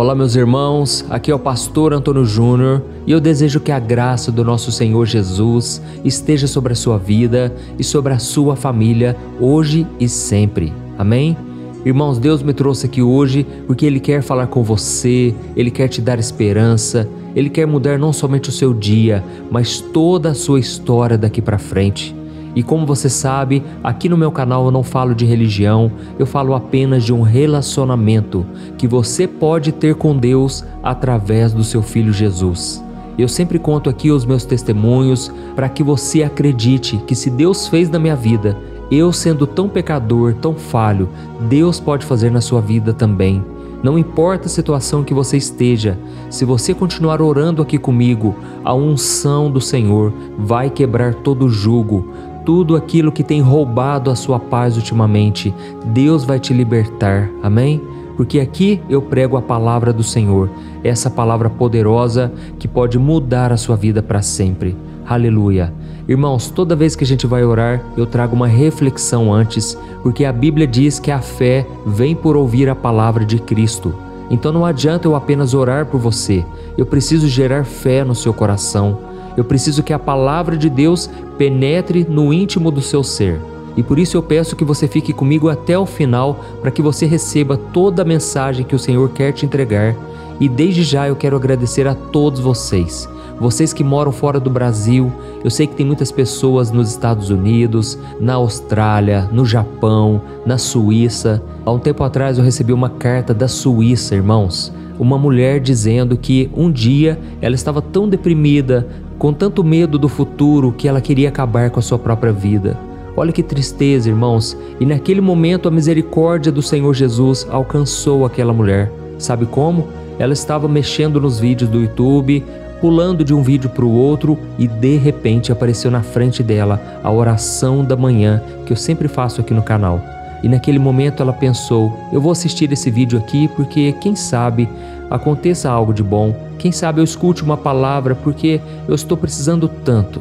Olá meus irmãos, aqui é o pastor Antônio Júnior e eu desejo que a graça do nosso Senhor Jesus esteja sobre a sua vida e sobre a sua família hoje e sempre. Amém? Irmãos, Deus me trouxe aqui hoje porque Ele quer falar com você, Ele quer te dar esperança, Ele quer mudar não somente o seu dia, mas toda a sua história daqui para frente. E como você sabe, aqui no meu canal eu não falo de religião, eu falo apenas de um relacionamento que você pode ter com Deus através do seu Filho Jesus. Eu sempre conto aqui os meus testemunhos para que você acredite que se Deus fez na minha vida, eu sendo tão pecador, tão falho, Deus pode fazer na sua vida também. Não importa a situação que você esteja, se você continuar orando aqui comigo, a unção do Senhor vai quebrar todo o jugo. Tudo aquilo que tem roubado a sua paz ultimamente, Deus vai te libertar, amém? Porque aqui eu prego a palavra do Senhor, essa palavra poderosa que pode mudar a sua vida para sempre, aleluia. Irmãos, toda vez que a gente vai orar, eu trago uma reflexão antes, porque a Bíblia diz que a fé vem por ouvir a palavra de Cristo. Então não adianta eu apenas orar por você, eu preciso gerar fé no seu coração. Eu preciso que a palavra de Deus penetre no íntimo do seu ser. E por isso eu peço que você fique comigo até o final para que você receba toda a mensagem que o Senhor quer te entregar. E desde já eu quero agradecer a todos vocês. Vocês que moram fora do Brasil, eu sei que tem muitas pessoas nos Estados Unidos, na Austrália, no Japão, na Suíça. Há um tempo atrás eu recebi uma carta da Suíça, irmãos. Uma mulher dizendo que um dia ela estava tão deprimida, com tanto medo do futuro, que ela queria acabar com a sua própria vida. Olha que tristeza, irmãos. E naquele momento a misericórdia do Senhor Jesus alcançou aquela mulher. Sabe como? Ela estava mexendo nos vídeos do YouTube, pulando de um vídeo para o outro e de repente apareceu na frente dela a oração da manhã que eu sempre faço aqui no canal. E naquele momento ela pensou, eu vou assistir esse vídeo aqui porque quem sabe aconteça algo de bom, quem sabe eu escute uma palavra porque eu estou precisando tanto.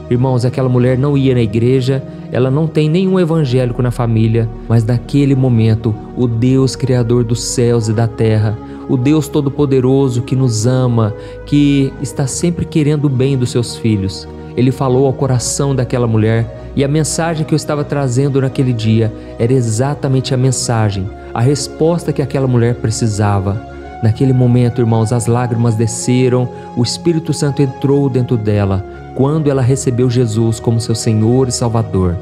Irmãos, aquela mulher não ia na igreja, ela não tem nenhum evangélico na família, mas naquele momento o Deus Criador dos céus e da terra, o Deus Todo-Poderoso que nos ama, que está sempre querendo o bem dos seus filhos, Ele falou ao coração daquela mulher e a mensagem que eu estava trazendo naquele dia era exatamente a mensagem, a resposta que aquela mulher precisava. Naquele momento, irmãos, as lágrimas desceram, o Espírito Santo entrou dentro dela quando ela recebeu Jesus como seu Senhor e Salvador.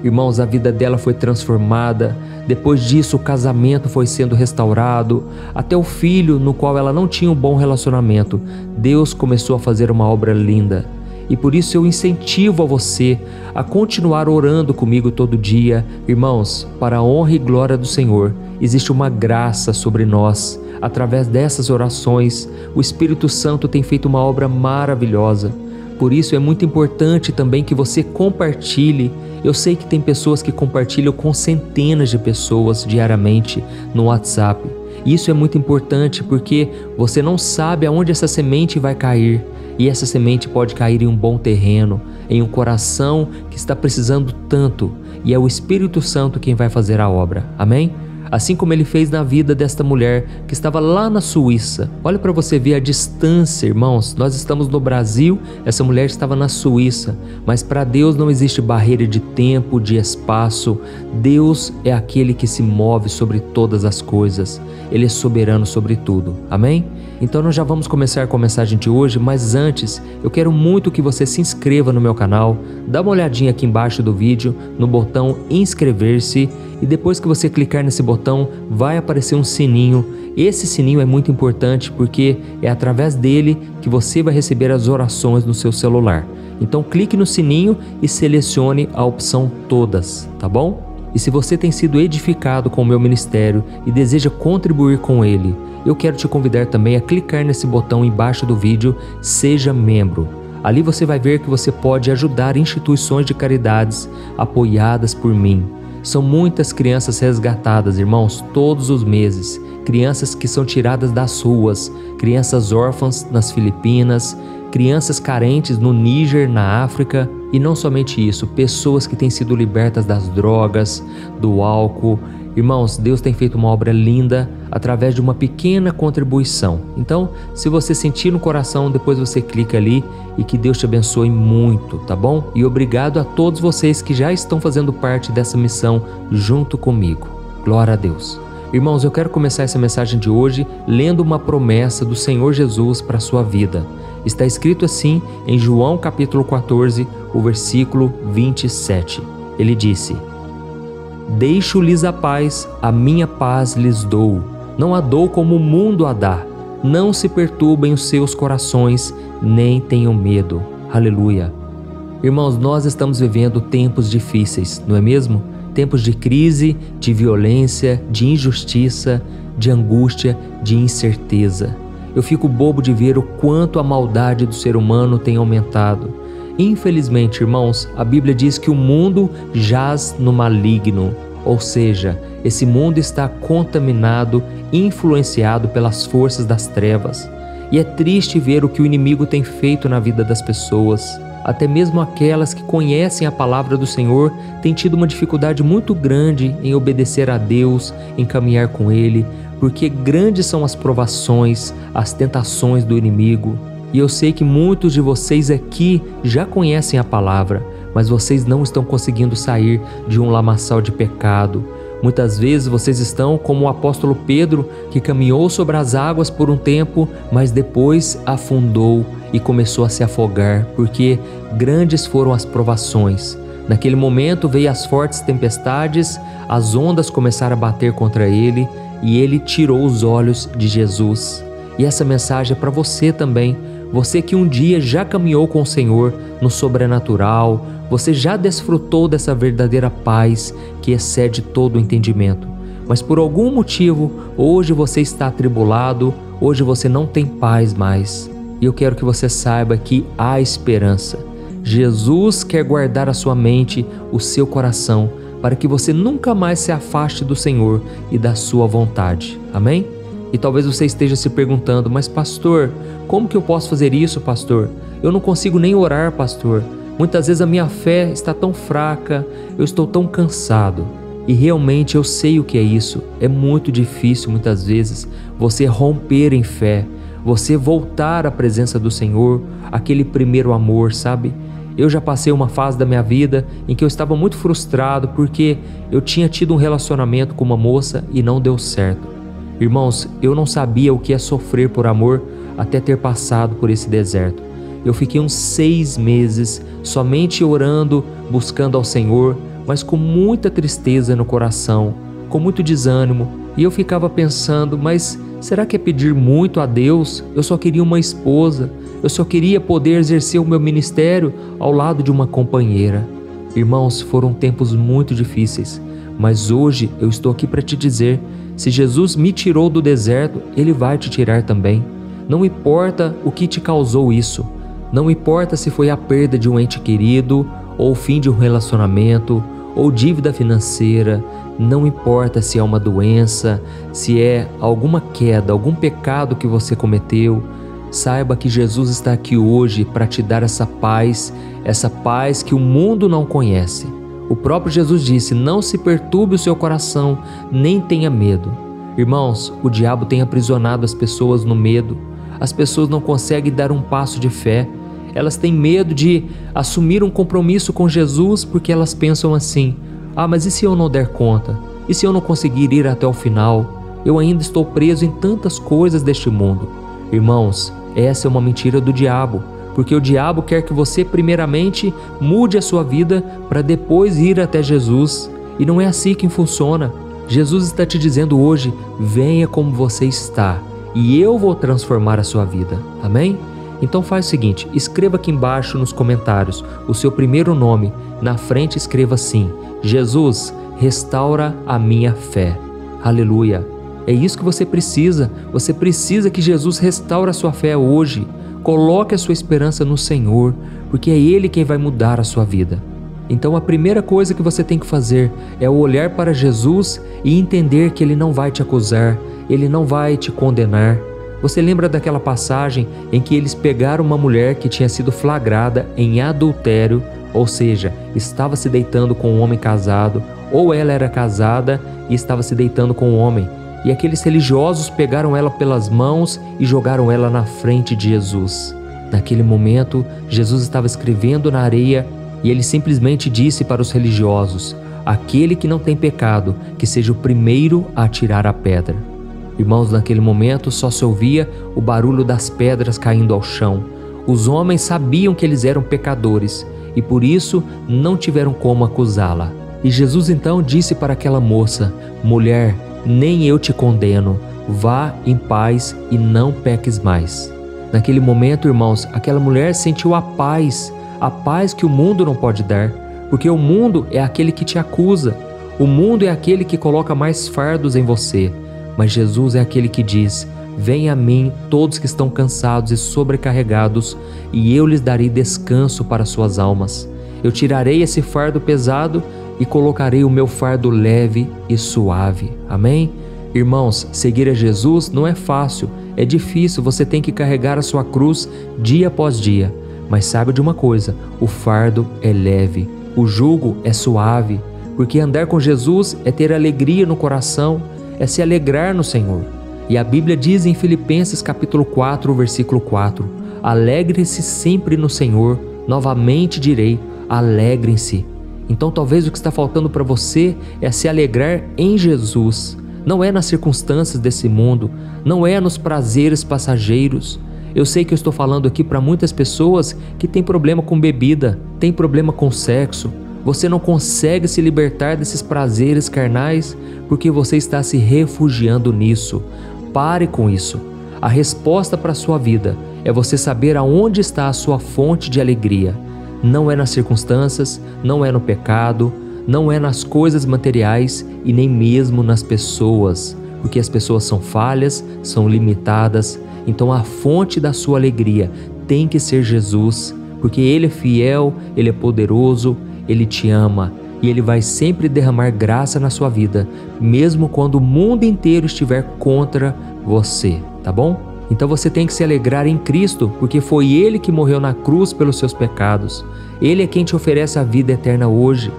Irmãos, a vida dela foi transformada, depois disso o casamento foi sendo restaurado, até o filho no qual ela não tinha um bom relacionamento, Deus começou a fazer uma obra linda. E por isso eu incentivo a você a continuar orando comigo todo dia. Irmãos, para a honra e glória do Senhor, existe uma graça sobre nós. Através dessas orações, o Espírito Santo tem feito uma obra maravilhosa. Por isso é muito importante também que você compartilhe. Eu sei que tem pessoas que compartilham com centenas de pessoas diariamente no WhatsApp. Isso é muito importante porque você não sabe aonde essa semente vai cair. E essa semente pode cair em um bom terreno, em um coração que está precisando tanto. E é o Espírito Santo quem vai fazer a obra. Amém? Assim como Ele fez na vida desta mulher que estava lá na Suíça. Olha para você ver a distância, irmãos. Nós estamos no Brasil, essa mulher estava na Suíça. Mas para Deus não existe barreira de tempo, de espaço. Deus é aquele que se move sobre todas as coisas. Ele é soberano sobre tudo. Amém? Então nós já vamos começar com a mensagem de hoje, mas antes eu quero muito que você se inscreva no meu canal, dá uma olhadinha aqui embaixo do vídeo no botão inscrever-se e depois que você clicar nesse botão vai aparecer um sininho. Esse sininho é muito importante porque é através dele que você vai receber as orações no seu celular. Então clique no sininho e selecione a opção todas, tá bom? E se você tem sido edificado com o meu ministério e deseja contribuir com ele, eu quero te convidar também a clicar nesse botão embaixo do vídeo, Seja Membro. Ali você vai ver que você pode ajudar instituições de caridades apoiadas por mim. São muitas crianças resgatadas, irmãos, todos os meses. Crianças que são tiradas das ruas, crianças órfãs nas Filipinas, crianças carentes no Níger, na África. E não somente isso, pessoas que têm sido libertas das drogas, do álcool. Irmãos, Deus tem feito uma obra linda através de uma pequena contribuição. Então, se você sentir no coração, depois você clica ali e que Deus te abençoe muito, tá bom? E obrigado a todos vocês que já estão fazendo parte dessa missão junto comigo. Glória a Deus. Irmãos, eu quero começar essa mensagem de hoje lendo uma promessa do Senhor Jesus para a sua vida. Está escrito assim em João capítulo 14, o versículo 27. Ele disse: Deixo-lhes a minha paz lhes dou. Não a dou como o mundo a dá. Não se perturbem os seus corações, nem tenham medo. Aleluia. Irmãos, nós estamos vivendo tempos difíceis, não é mesmo? Tempos de crise, de violência, de injustiça, de angústia, de incerteza. Eu fico bobo de ver o quanto a maldade do ser humano tem aumentado. Infelizmente, irmãos, a Bíblia diz que o mundo jaz no maligno, ou seja, esse mundo está contaminado, influenciado pelas forças das trevas. E é triste ver o que o inimigo tem feito na vida das pessoas. Até mesmo aquelas que conhecem a palavra do Senhor têm tido uma dificuldade muito grande em obedecer a Deus, em caminhar com Ele, porque grandes são as provações, as tentações do inimigo. E eu sei que muitos de vocês aqui já conhecem a palavra, mas vocês não estão conseguindo sair de um lamaçal de pecado. Muitas vezes vocês estão como o apóstolo Pedro, que caminhou sobre as águas por um tempo, mas depois afundou e começou a se afogar, porque grandes foram as provações. Naquele momento veio as fortes tempestades, as ondas começaram a bater contra ele e ele tirou os olhos de Jesus. E essa mensagem é para você também. Você que um dia já caminhou com o Senhor no sobrenatural, você já desfrutou dessa verdadeira paz que excede todo o entendimento. Mas por algum motivo, hoje você está atribulado, hoje você não tem paz mais. E eu quero que você saiba que há esperança. Jesus quer guardar a sua mente, o seu coração, para que você nunca mais se afaste do Senhor e da sua vontade. Amém? E talvez você esteja se perguntando, mas pastor, como que eu posso fazer isso, pastor? Eu não consigo nem orar, pastor. Muitas vezes a minha fé está tão fraca, eu estou tão cansado. E realmente eu sei o que é isso. É muito difícil muitas vezes você romper em fé, você voltar à presença do Senhor, aquele primeiro amor, sabe? Eu já passei uma fase da minha vida em que eu estava muito frustrado porque eu tinha tido um relacionamento com uma moça e não deu certo. Irmãos, eu não sabia o que é sofrer por amor até ter passado por esse deserto. Eu fiquei uns 6 meses somente orando, buscando ao Senhor, mas com muita tristeza no coração, com muito desânimo. E eu ficava pensando, mas será que é pedir muito a Deus? Eu só queria uma esposa, eu só queria poder exercer o meu ministério ao lado de uma companheira. Irmãos, foram tempos muito difíceis, mas hoje eu estou aqui para te dizer, se Jesus me tirou do deserto, Ele vai te tirar também. Não importa o que te causou isso, não importa se foi a perda de um ente querido, ou o fim de um relacionamento, ou dívida financeira, não importa se é uma doença, se é alguma queda, algum pecado que você cometeu, saiba que Jesus está aqui hoje para te dar essa paz que o mundo não conhece. O próprio Jesus disse, não se perturbe o seu coração, nem tenha medo. Irmãos, o diabo tem aprisionado as pessoas no medo. As pessoas não conseguem dar um passo de fé. Elas têm medo de assumir um compromisso com Jesus porque elas pensam assim, mas e se eu não der conta? E se eu não conseguir ir até o final? Eu ainda estou preso em tantas coisas deste mundo. Irmãos, essa é uma mentira do diabo. Porque o diabo quer que você primeiramente mude a sua vida para depois ir até Jesus. E não é assim que funciona. Jesus está te dizendo hoje, venha como você está e eu vou transformar a sua vida. Amém? Então faz o seguinte, escreva aqui embaixo nos comentários o seu primeiro nome. Na frente escreva assim, Jesus, restaura a minha fé. Aleluia. É isso que você precisa. Você precisa que Jesus restaure a sua fé hoje. Coloque a sua esperança no Senhor, porque é Ele quem vai mudar a sua vida. Então a primeira coisa que você tem que fazer é olhar para Jesus e entender que Ele não vai te acusar, Ele não vai te condenar. Você lembra daquela passagem em que eles pegaram uma mulher que tinha sido flagrada em adultério, ou seja, estava se deitando com um homem casado, ou ela era casada e estava se deitando com um homem. E aqueles religiosos pegaram ela pelas mãos e jogaram ela na frente de Jesus. Naquele momento, Jesus estava escrevendo na areia e ele simplesmente disse para os religiosos: aquele que não tem pecado, que seja o primeiro a atirar a pedra. Irmãos, naquele momento só se ouvia o barulho das pedras caindo ao chão. Os homens sabiam que eles eram pecadores e por isso não tiveram como acusá-la. E Jesus então disse para aquela moça: mulher, nem eu te condeno, vá em paz e não peques mais. Naquele momento, irmãos, aquela mulher sentiu a paz que o mundo não pode dar, porque o mundo é aquele que te acusa, o mundo é aquele que coloca mais fardos em você, mas Jesus é aquele que diz: venha a mim todos que estão cansados e sobrecarregados, e eu lhes darei descanso para suas almas. Eu tirarei esse fardo pesado e colocarei o meu fardo leve e suave. Amém? Irmãos, seguir a Jesus não é fácil, é difícil, você tem que carregar a sua cruz dia após dia. Mas saiba de uma coisa, o fardo é leve, o jugo é suave, porque andar com Jesus é ter alegria no coração, é se alegrar no Senhor. E a Bíblia diz em Filipenses capítulo 4, versículo 4, alegre-se sempre no Senhor, novamente direi, alegrem-se. Então talvez o que está faltando para você é se alegrar em Jesus. Não é nas circunstâncias desse mundo, não é nos prazeres passageiros. Eu sei que eu estou falando aqui para muitas pessoas que têm problema com bebida, têm problema com sexo. Você não consegue se libertar desses prazeres carnais porque você está se refugiando nisso. Pare com isso. A resposta para a sua vida é você saber aonde está a sua fonte de alegria. Não é nas circunstâncias, não é no pecado, não é nas coisas materiais e nem mesmo nas pessoas, porque as pessoas são falhas, são limitadas. Então a fonte da sua alegria tem que ser Jesus, porque Ele é fiel, Ele é poderoso, Ele te ama e Ele vai sempre derramar graça na sua vida, mesmo quando o mundo inteiro estiver contra você, tá bom? Então você tem que se alegrar em Cristo, porque foi Ele que morreu na cruz pelos seus pecados. Ele é quem te oferece a vida eterna hoje.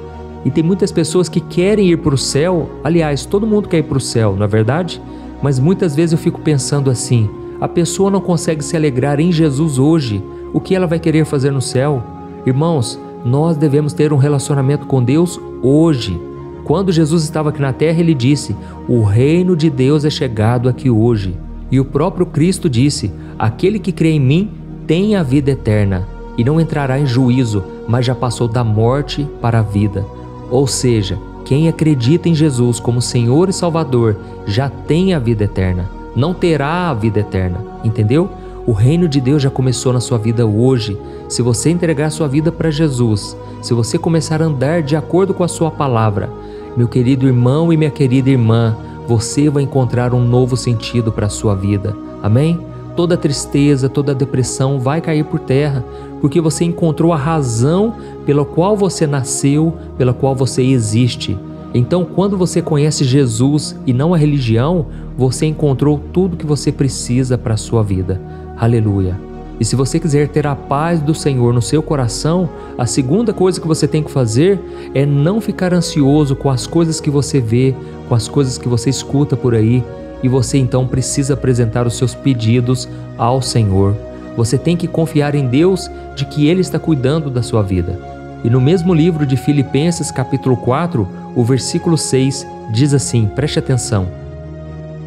E tem muitas pessoas que querem ir para o céu. Aliás, todo mundo quer ir para o céu, não é verdade? Mas muitas vezes eu fico pensando assim, a pessoa não consegue se alegrar em Jesus hoje. O que ela vai querer fazer no céu? Irmãos, nós devemos ter um relacionamento com Deus hoje. Quando Jesus estava aqui na terra, Ele disse, o reino de Deus é chegado aqui hoje. E o próprio Cristo disse, aquele que crê em mim tem a vida eterna e não entrará em juízo, mas já passou da morte para a vida. Ou seja, quem acredita em Jesus como Senhor e Salvador já tem a vida eterna, não terá a vida eterna, entendeu? O reino de Deus já começou na sua vida hoje. Se você entregar sua vida para Jesus, se você começar a andar de acordo com a sua palavra, meu querido irmão e minha querida irmã, você vai encontrar um novo sentido para a sua vida. Amém? Toda tristeza, toda depressão vai cair por terra, porque você encontrou a razão pela qual você nasceu, pela qual você existe. Então, quando você conhece Jesus e não a religião, você encontrou tudo que você precisa para a sua vida. Aleluia! E se você quiser ter a paz do Senhor no seu coração, a segunda coisa que você tem que fazer é não ficar ansioso com as coisas que você vê, com as coisas que você escuta por aí, e você então precisa apresentar os seus pedidos ao Senhor. Você tem que confiar em Deus de que Ele está cuidando da sua vida. E no mesmo livro de Filipenses capítulo 4, o versículo 6 diz assim, preste atenção: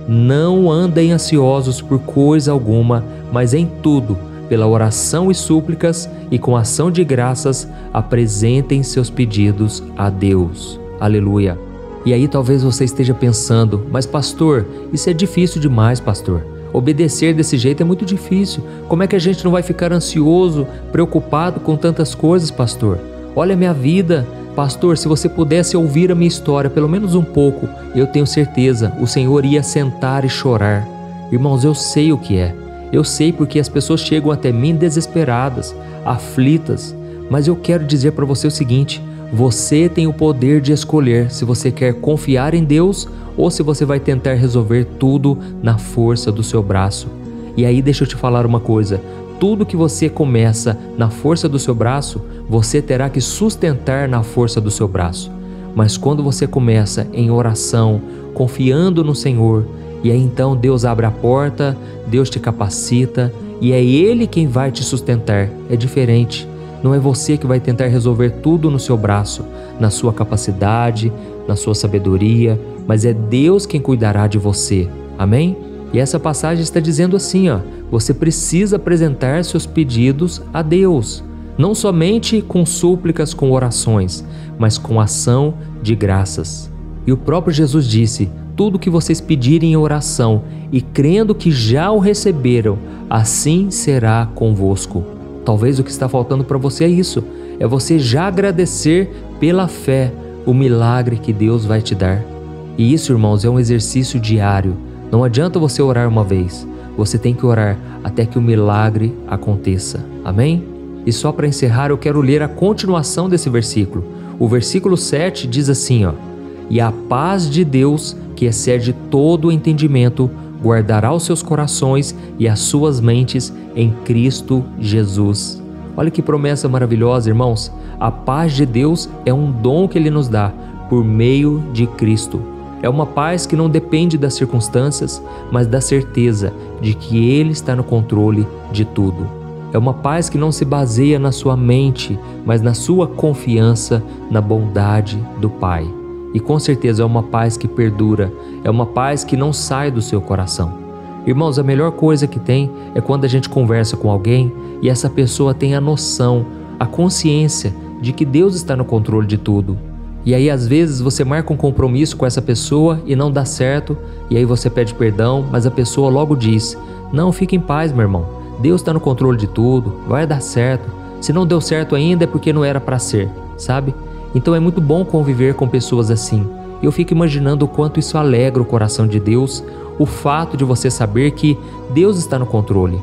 não andem ansiosos por coisa alguma, mas em tudo, pela oração e súplicas e com ação de graças, apresentem seus pedidos a Deus. Aleluia! E aí talvez você esteja pensando, mas pastor, isso é difícil demais, pastor. Obedecer desse jeito é muito difícil. Como é que a gente não vai ficar ansioso, preocupado com tantas coisas, pastor? Olha a minha vida. Pastor, se você pudesse ouvir a minha história pelo menos um pouco, eu tenho certeza, o Senhor ia sentar e chorar. Irmãos, eu sei o que é. Eu sei porque as pessoas chegam até mim desesperadas, aflitas. Mas eu quero dizer para você o seguinte: você tem o poder de escolher se você quer confiar em Deus ou se você vai tentar resolver tudo na força do seu braço. E aí deixa eu te falar uma coisa: tudo que você começa na força do seu braço, você terá que sustentar na força do seu braço. Mas quando você começa em oração, confiando no Senhor, e aí então Deus abre a porta, Deus te capacita e é Ele quem vai te sustentar. É diferente. Não é você que vai tentar resolver tudo no seu braço, na sua capacidade, na sua sabedoria, mas é Deus quem cuidará de você. Amém? E essa passagem está dizendo assim, você precisa apresentar seus pedidos a Deus, não somente com súplicas, com orações, mas com ação de graças. E o próprio Jesus disse: tudo que vocês pedirem em oração e crendo que já o receberam, assim será convosco. Talvez o que está faltando para você é isso, é você já agradecer pela fé o milagre que Deus vai te dar. E isso, irmãos, é um exercício diário. Não adianta você orar uma vez, você tem que orar até que o milagre aconteça. Amém? E só para encerrar, eu quero ler a continuação desse versículo. O versículo 7 diz assim, e a paz de Deus, que excede todo o entendimento, guardará os seus corações e as suas mentes em Cristo Jesus. Olha que promessa maravilhosa, irmãos. A paz de Deus é um dom que Ele nos dá por meio de Cristo. É uma paz que não depende das circunstâncias, mas da certeza de que Ele está no controle de tudo. É uma paz que não se baseia na sua mente, mas na sua confiança na bondade do Pai. E com certeza é uma paz que perdura, é uma paz que não sai do seu coração. Irmãos, a melhor coisa que tem é quando a gente conversa com alguém e essa pessoa tem a noção, a consciência de que Deus está no controle de tudo. E aí às vezes você marca um compromisso com essa pessoa e não dá certo, e aí você pede perdão, mas a pessoa logo diz: não, fique em paz, meu irmão, Deus está no controle de tudo, vai dar certo. Se não deu certo ainda é porque não era para ser, sabe? Então é muito bom conviver com pessoas assim. Eu fico imaginando o quanto isso alegra o coração de Deus, o fato de você saber que Deus está no controle.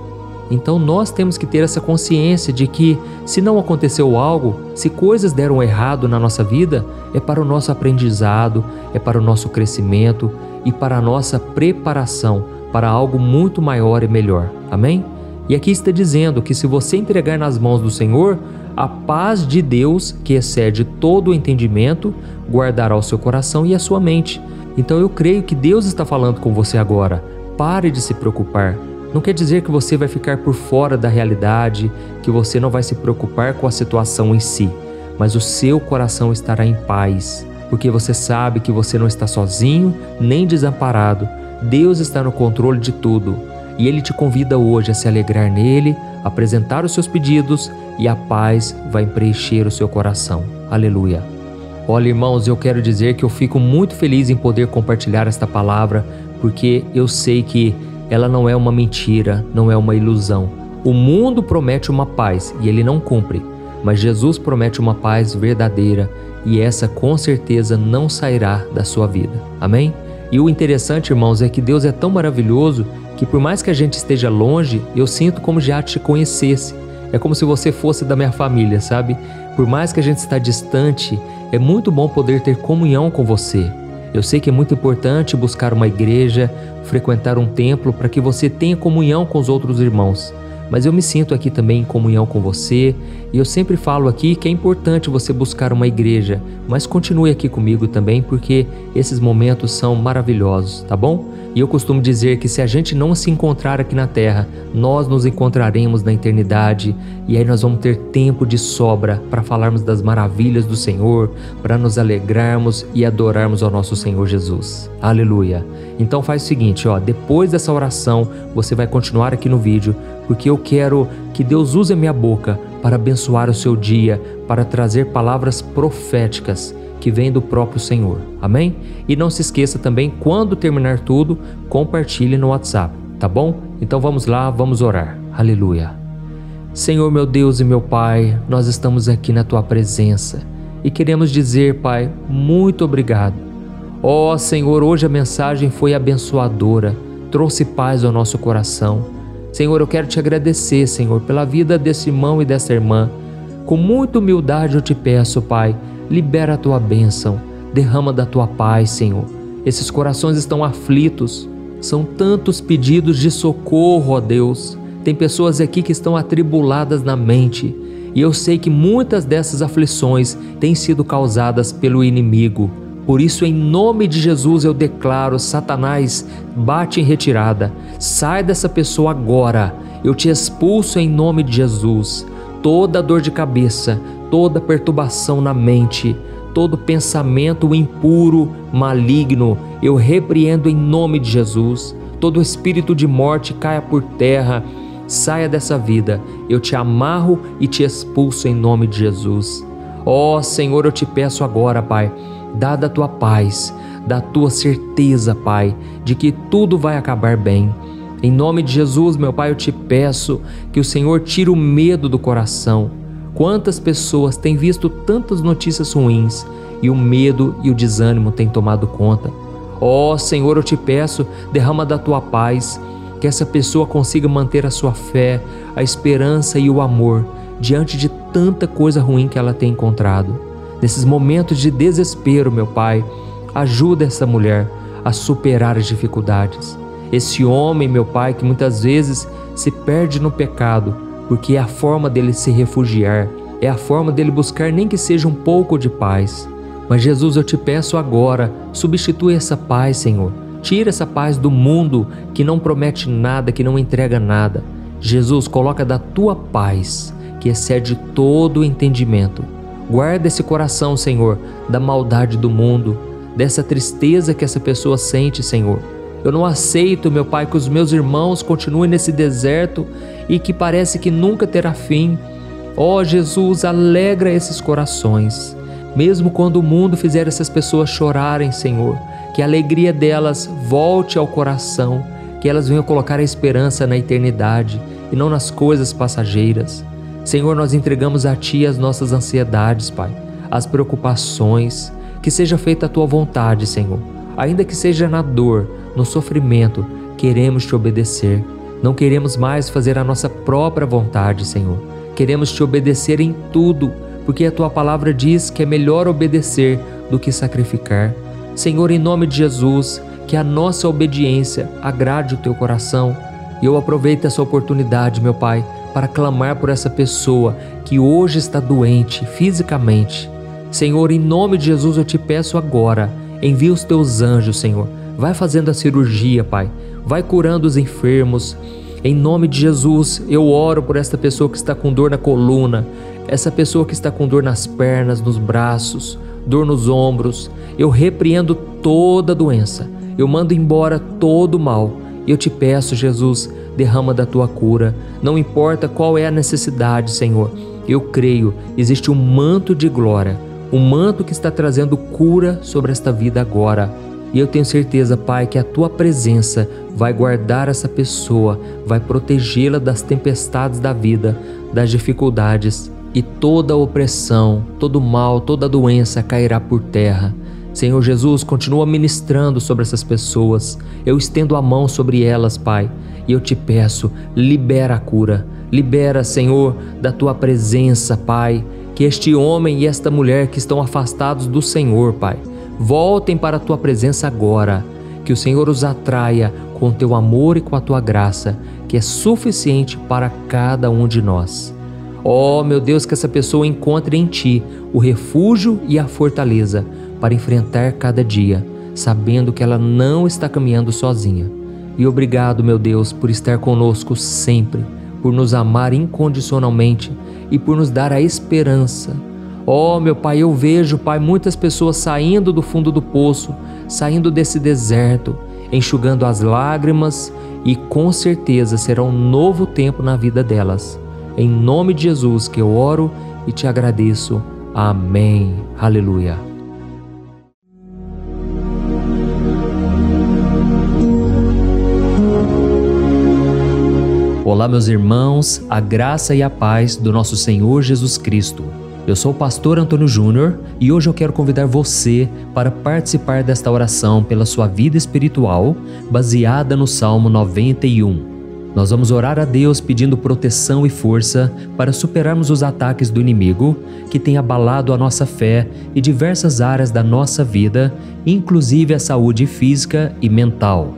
Então nós temos que ter essa consciência de que se não aconteceu algo, se coisas deram errado na nossa vida, é para o nosso aprendizado, é para o nosso crescimento e para a nossa preparação para algo muito maior e melhor. Amém? E aqui está dizendo que se você entregar nas mãos do Senhor, a paz de Deus, que excede todo o entendimento, guardará o seu coração e a sua mente. Então eu creio que Deus está falando com você agora. Pare de se preocupar. Não quer dizer que você vai ficar por fora da realidade, que você não vai se preocupar com a situação em si, mas o seu coração estará em paz, porque você sabe que você não está sozinho nem desamparado. Deus está no controle de tudo e Ele te convida hoje a se alegrar nele, apresentar os seus pedidos e a paz vai preencher o seu coração. Aleluia! Olha, irmãos, eu quero dizer que eu fico muito feliz em poder compartilhar esta palavra, porque eu sei que ela não é uma mentira, não é uma ilusão. O mundo promete uma paz e ele não cumpre, mas Jesus promete uma paz verdadeira e essa com certeza não sairá da sua vida. Amém? E o interessante, irmãos, é que Deus é tão maravilhoso que por mais que a gente esteja longe, eu sinto como já te conhecesse. É como se você fosse da minha família, sabe? Por mais que a gente está distante, é muito bom poder ter comunhão com você. Eu sei que é muito importante buscar uma igreja, frequentar um templo para que você tenha comunhão com os outros irmãos. Mas eu me sinto aqui também em comunhão com você e eu sempre falo aqui que é importante você buscar uma igreja, mas continue aqui comigo também porque esses momentos são maravilhosos, tá bom? E eu costumo dizer que se a gente não se encontrar aqui na terra, nós nos encontraremos na eternidade e aí nós vamos ter tempo de sobra para falarmos das maravilhas do Senhor, para nos alegrarmos e adorarmos ao nosso Senhor Jesus. Aleluia! Então faz o seguinte, depois dessa oração você vai continuar aqui no vídeo, porque eu quero que Deus use a minha boca para abençoar o seu dia, para trazer palavras proféticas que vêm do próprio Senhor. Amém? E não se esqueça também, quando terminar tudo, compartilhe no WhatsApp, tá bom? Então vamos lá, vamos orar. Aleluia! Senhor, meu Deus e meu Pai, nós estamos aqui na Tua presença e queremos dizer, Pai, muito obrigado. Ó Senhor, hoje a mensagem foi abençoadora, trouxe paz ao nosso coração. Senhor, eu quero te agradecer, Senhor, pela vida desse irmão e dessa irmã. Com muita humildade eu te peço, Pai, libera a Tua bênção, derrama da Tua paz, Senhor. Esses corações estão aflitos, são tantos pedidos de socorro, ó Deus. Tem pessoas aqui que estão atribuladas na mente E eu sei que muitas dessas aflições têm sido causadas pelo inimigo. Por isso, em nome de Jesus, eu declaro: Satanás, bate em retirada. Sai dessa pessoa agora. Eu te expulso em nome de Jesus. Toda dor de cabeça, toda perturbação na mente, todo pensamento impuro, maligno, eu repreendo em nome de Jesus. Todo espírito de morte caia por terra. Saia dessa vida. Eu te amarro e te expulso em nome de Jesus. Ó Senhor, eu te peço agora, Pai, dá da tua paz, da tua certeza, Pai, de que tudo vai acabar bem. Em nome de Jesus, meu Pai, eu te peço que o Senhor tire o medo do coração. Quantas pessoas têm visto tantas notícias ruins e o medo e o desânimo têm tomado conta. Ó Senhor, eu te peço, derrama da tua paz, que essa pessoa consiga manter a sua fé, a esperança e o amor diante de tanta coisa ruim que ela tem encontrado. Nesses momentos de desespero, meu Pai, ajuda essa mulher a superar as dificuldades. Esse homem, meu Pai, que muitas vezes se perde no pecado, porque é a forma dele se refugiar, é a forma dele buscar nem que seja um pouco de paz. Mas Jesus, eu te peço agora, substitui essa paz, Senhor. Tira essa paz do mundo que não promete nada, que não entrega nada. Jesus, coloca da tua paz, que excede todo o entendimento. Guarda esse coração, Senhor, da maldade do mundo, dessa tristeza que essa pessoa sente, Senhor. Eu não aceito, meu Pai, que os meus irmãos continuem nesse deserto e que parece que nunca terá fim. Ó Jesus, alegra esses corações. Mesmo quando o mundo fizer essas pessoas chorarem, Senhor, que a alegria delas volte ao coração, que elas venham colocar a esperança na eternidade e não nas coisas passageiras. Senhor, nós entregamos a Ti as nossas ansiedades, Pai, as preocupações, que seja feita a Tua vontade, Senhor. Ainda que seja na dor, no sofrimento, queremos Te obedecer. Não queremos mais fazer a nossa própria vontade, Senhor. Queremos Te obedecer em tudo, porque a Tua palavra diz que é melhor obedecer do que sacrificar. Senhor, em nome de Jesus, que a nossa obediência agrade o Teu coração. E eu aproveito essa oportunidade, meu Pai, para clamar por essa pessoa que hoje está doente fisicamente. Senhor, em nome de Jesus, eu te peço agora, envia os Teus anjos, Senhor. Vai fazendo a cirurgia, Pai. Vai curando os enfermos. Em nome de Jesus, eu oro por esta pessoa que está com dor na coluna, essa pessoa que está com dor nas pernas, nos braços, dor nos ombros. Eu repreendo toda doença. Eu mando embora todo o mal. Eu te peço, Jesus, derrama da Tua cura. Não importa qual é a necessidade, Senhor. Eu creio, existe um manto de glória, um manto que está trazendo cura sobre esta vida agora. E eu tenho certeza, Pai, que a Tua presença vai guardar essa pessoa, vai protegê-la das tempestades da vida, das dificuldades, e toda opressão, todo mal, toda doença cairá por terra. Senhor Jesus, continua ministrando sobre essas pessoas. Eu estendo a mão sobre elas, Pai, e eu te peço, libera a cura. Libera, Senhor, da Tua presença, Pai, que este homem e esta mulher que estão afastados do Senhor, Pai, voltem para a Tua presença agora, que o Senhor os atraia com o Teu amor e com a Tua graça, que é suficiente para cada um de nós. Ó, meu Deus, que essa pessoa encontre em Ti o refúgio e a fortaleza para enfrentar cada dia, sabendo que ela não está caminhando sozinha. E obrigado, meu Deus, por estar conosco sempre, por nos amar incondicionalmente e por nos dar a esperança. Ó, meu Pai, eu vejo, Pai, muitas pessoas saindo do fundo do poço, saindo desse deserto, enxugando as lágrimas, e com certeza será um novo tempo na vida delas. Em nome de Jesus que eu oro e te agradeço. Amém. Aleluia. Olá, meus irmãos, a graça e a paz do nosso Senhor Jesus Cristo. Eu sou o pastor Antônio Júnior e hoje eu quero convidar você para participar desta oração pela sua vida espiritual, baseada no Salmo 91. Nós vamos orar a Deus pedindo proteção e força para superarmos os ataques do inimigo que tem abalado a nossa fé e diversas áreas da nossa vida, inclusive a saúde física e mental.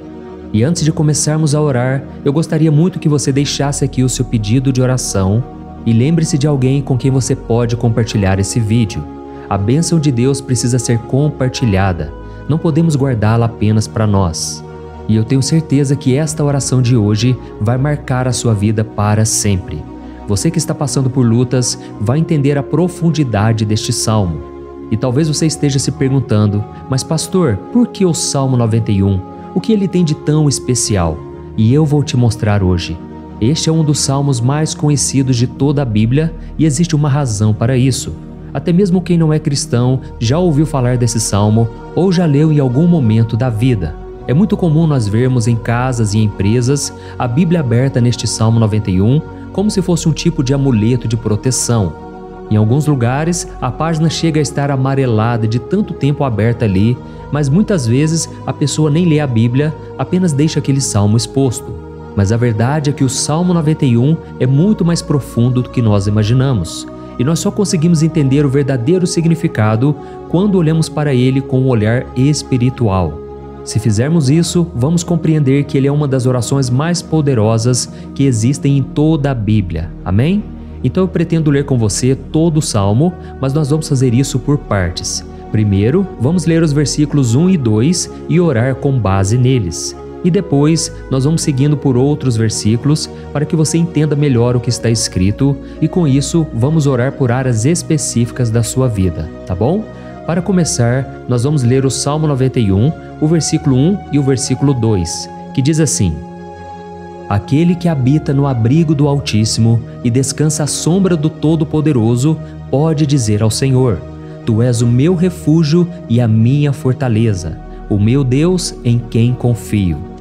E antes de começarmos a orar, eu gostaria muito que você deixasse aqui o seu pedido de oração, E lembre-se de alguém com quem você pode compartilhar esse vídeo. A bênção de Deus precisa ser compartilhada. Não podemos guardá-la apenas para nós. E eu tenho certeza que esta oração de hoje vai marcar a sua vida para sempre. Você que está passando por lutas vai entender a profundidade deste salmo. E talvez você esteja se perguntando, mas pastor, por que o Salmo 91? O que ele tem de tão especial? E eu vou te mostrar hoje. Este é um dos salmos mais conhecidos de toda a Bíblia e existe uma razão para isso. Até mesmo quem não é cristão já ouviu falar desse salmo ou já leu em algum momento da vida. É muito comum nós vermos em casas e empresas a Bíblia aberta neste Salmo 91 como se fosse um tipo de amuleto de proteção. Em alguns lugares, a página chega a estar amarelada de tanto tempo aberta ali, mas muitas vezes a pessoa nem lê a Bíblia, apenas deixa aquele salmo exposto. Mas a verdade é que o Salmo 91 é muito mais profundo do que nós imaginamos. E nós só conseguimos entender o verdadeiro significado quando olhamos para ele com um olhar espiritual. Se fizermos isso, vamos compreender que ele é uma das orações mais poderosas que existem em toda a Bíblia. Amém? Então eu pretendo ler com você todo o Salmo, mas nós vamos fazer isso por partes. Primeiro, vamos ler os versículos 1 e 2 e orar com base neles. E depois, nós vamos seguindo por outros versículos para que você entenda melhor o que está escrito e com isso, vamos orar por áreas específicas da sua vida, tá bom? Para começar, nós vamos ler o Salmo 91, o versículo 1 e o versículo 2, que diz assim: Aquele que habita no abrigo do Altíssimo e descansa à sombra do Todo-Poderoso pode dizer ao Senhor: Tu és o meu refúgio e a minha fortaleza, o meu Deus em quem confio.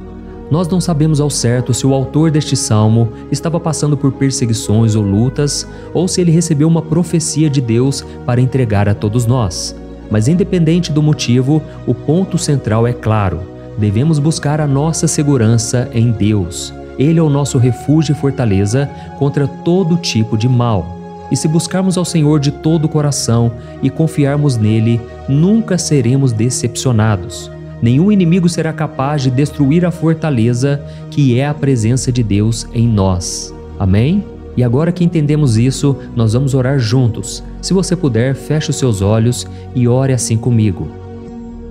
Nós não sabemos ao certo se o autor deste salmo estava passando por perseguições ou lutas, ou se ele recebeu uma profecia de Deus para entregar a todos nós. Mas independente do motivo, o ponto central é claro: devemos buscar a nossa segurança em Deus. Ele é o nosso refúgio e fortaleza contra todo tipo de mal. E se buscarmos ao Senhor de todo o coração e confiarmos nele, nunca seremos decepcionados. Nenhum inimigo será capaz de destruir a fortaleza que é a presença de Deus em nós. Amém? E agora que entendemos isso, nós vamos orar juntos. Se você puder, feche os seus olhos e ore assim comigo.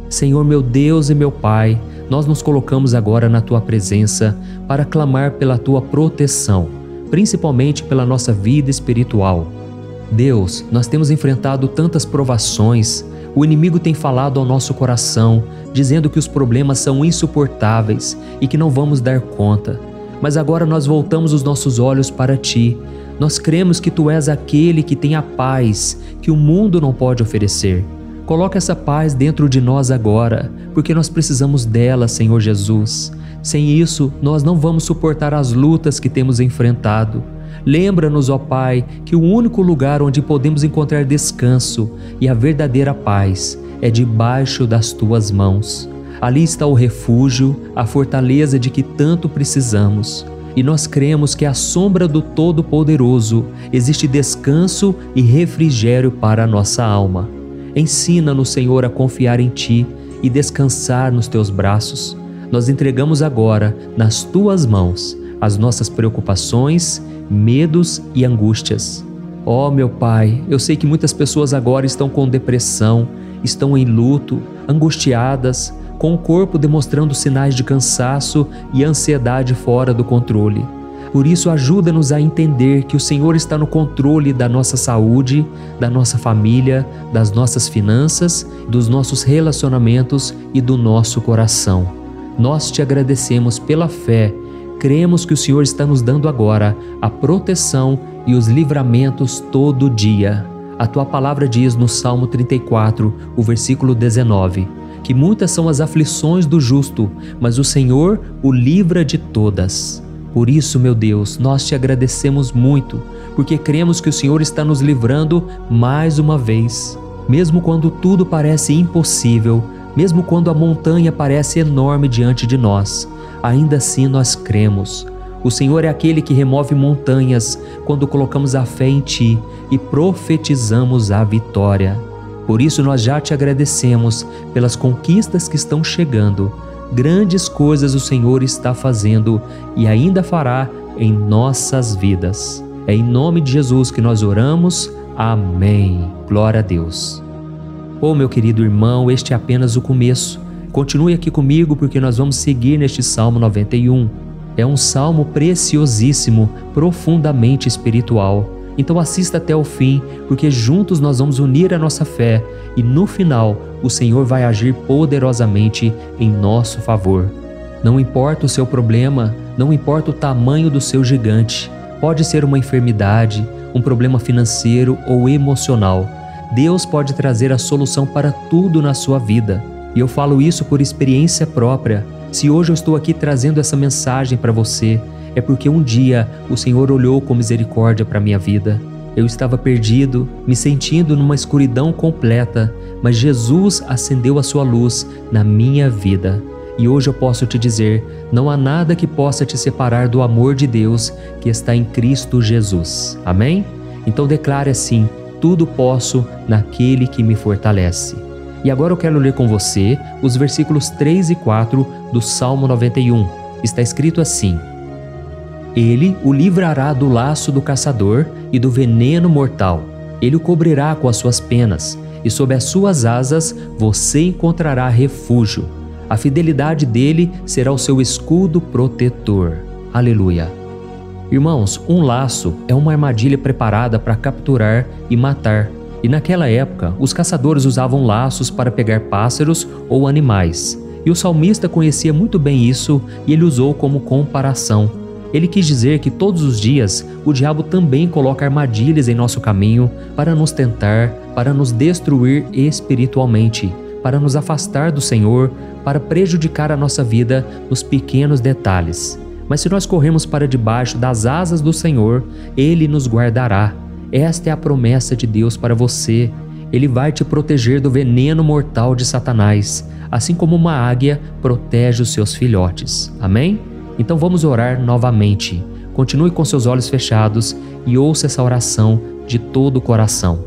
Senhor meu Deus e meu Pai, nós nos colocamos agora na Tua presença para clamar pela Tua proteção, principalmente pela nossa vida espiritual. Deus, nós temos enfrentado tantas provações, o inimigo tem falado ao nosso coração, dizendo que os problemas são insuportáveis e que não vamos dar conta. Mas agora nós voltamos os nossos olhos para Ti. Nós cremos que Tu és aquele que tem a paz que o mundo não pode oferecer. Coloca essa paz dentro de nós agora, porque nós precisamos dela, Senhor Jesus. Sem isso, nós não vamos suportar as lutas que temos enfrentado. Lembra-nos, ó Pai, que o único lugar onde podemos encontrar descanso e a verdadeira paz é debaixo das Tuas mãos. Ali está o refúgio, a fortaleza de que tanto precisamos. E nós cremos que à sombra do Todo-Poderoso existe descanso e refrigério para a nossa alma. Ensina-nos, Senhor, a confiar em Ti e descansar nos Teus braços. Nós entregamos agora, nas Tuas mãos, as nossas preocupações, medos e angústias. Ó meu Pai, eu sei que muitas pessoas agora estão com depressão, estão em luto, angustiadas, com o corpo demonstrando sinais de cansaço e ansiedade fora do controle. Por isso, ajuda-nos a entender que o Senhor está no controle da nossa saúde, da nossa família, das nossas finanças, dos nossos relacionamentos e do nosso coração. Nós Te agradecemos pela fé. Cremos que o Senhor está nos dando agora a proteção e os livramentos todo dia. A Tua palavra diz no Salmo 34, o versículo 19, que muitas são as aflições do justo, mas o Senhor o livra de todas. Por isso, meu Deus, nós Te agradecemos muito, porque cremos que o Senhor está nos livrando mais uma vez. Mesmo quando tudo parece impossível, mesmo quando a montanha parece enorme diante de nós, ainda assim nós cremos. O Senhor é aquele que remove montanhas quando colocamos a fé em Ti e profetizamos a vitória. Por isso nós já Te agradecemos pelas conquistas que estão chegando. Grandes coisas o Senhor está fazendo e ainda fará em nossas vidas. É em nome de Jesus que nós oramos. Amém. Glória a Deus. Oh, meu querido irmão, este é apenas o começo. Continue aqui comigo porque nós vamos seguir neste Salmo 91. É um salmo preciosíssimo, profundamente espiritual. Então assista até o fim, porque juntos nós vamos unir a nossa fé e no final o Senhor vai agir poderosamente em nosso favor. Não importa o seu problema, não importa o tamanho do seu gigante. Pode ser uma enfermidade, um problema financeiro ou emocional. Deus pode trazer a solução para tudo na sua vida. E eu falo isso por experiência própria. Se hoje eu estou aqui trazendo essa mensagem para você, é porque um dia o Senhor olhou com misericórdia para a minha vida. Eu estava perdido, me sentindo numa escuridão completa, mas Jesus acendeu a sua luz na minha vida. E hoje eu posso te dizer, não há nada que possa te separar do amor de Deus que está em Cristo Jesus. Amém? Então declare assim: tudo posso naquele que me fortalece. E agora eu quero ler com você os versículos 3 e 4 do Salmo 91. Está escrito assim: Ele o livrará do laço do caçador e do veneno mortal. Ele o cobrirá com as suas penas, e sob as suas asas você encontrará refúgio. A fidelidade dele será o seu escudo protetor. Aleluia. Irmãos, um laço é uma armadilha preparada para capturar e matar. E naquela época, os caçadores usavam laços para pegar pássaros ou animais. E o salmista conhecia muito bem isso e ele usou como comparação. Ele quis dizer que todos os dias o diabo também coloca armadilhas em nosso caminho para nos tentar, para nos destruir espiritualmente, para nos afastar do Senhor, para prejudicar a nossa vida nos pequenos detalhes. Mas se nós corrermos para debaixo das asas do Senhor, Ele nos guardará. Esta é a promessa de Deus para você. Ele vai te proteger do veneno mortal de Satanás, assim como uma águia protege os seus filhotes. Amém? Então vamos orar novamente. Continue com seus olhos fechados e ouça essa oração de todo o coração.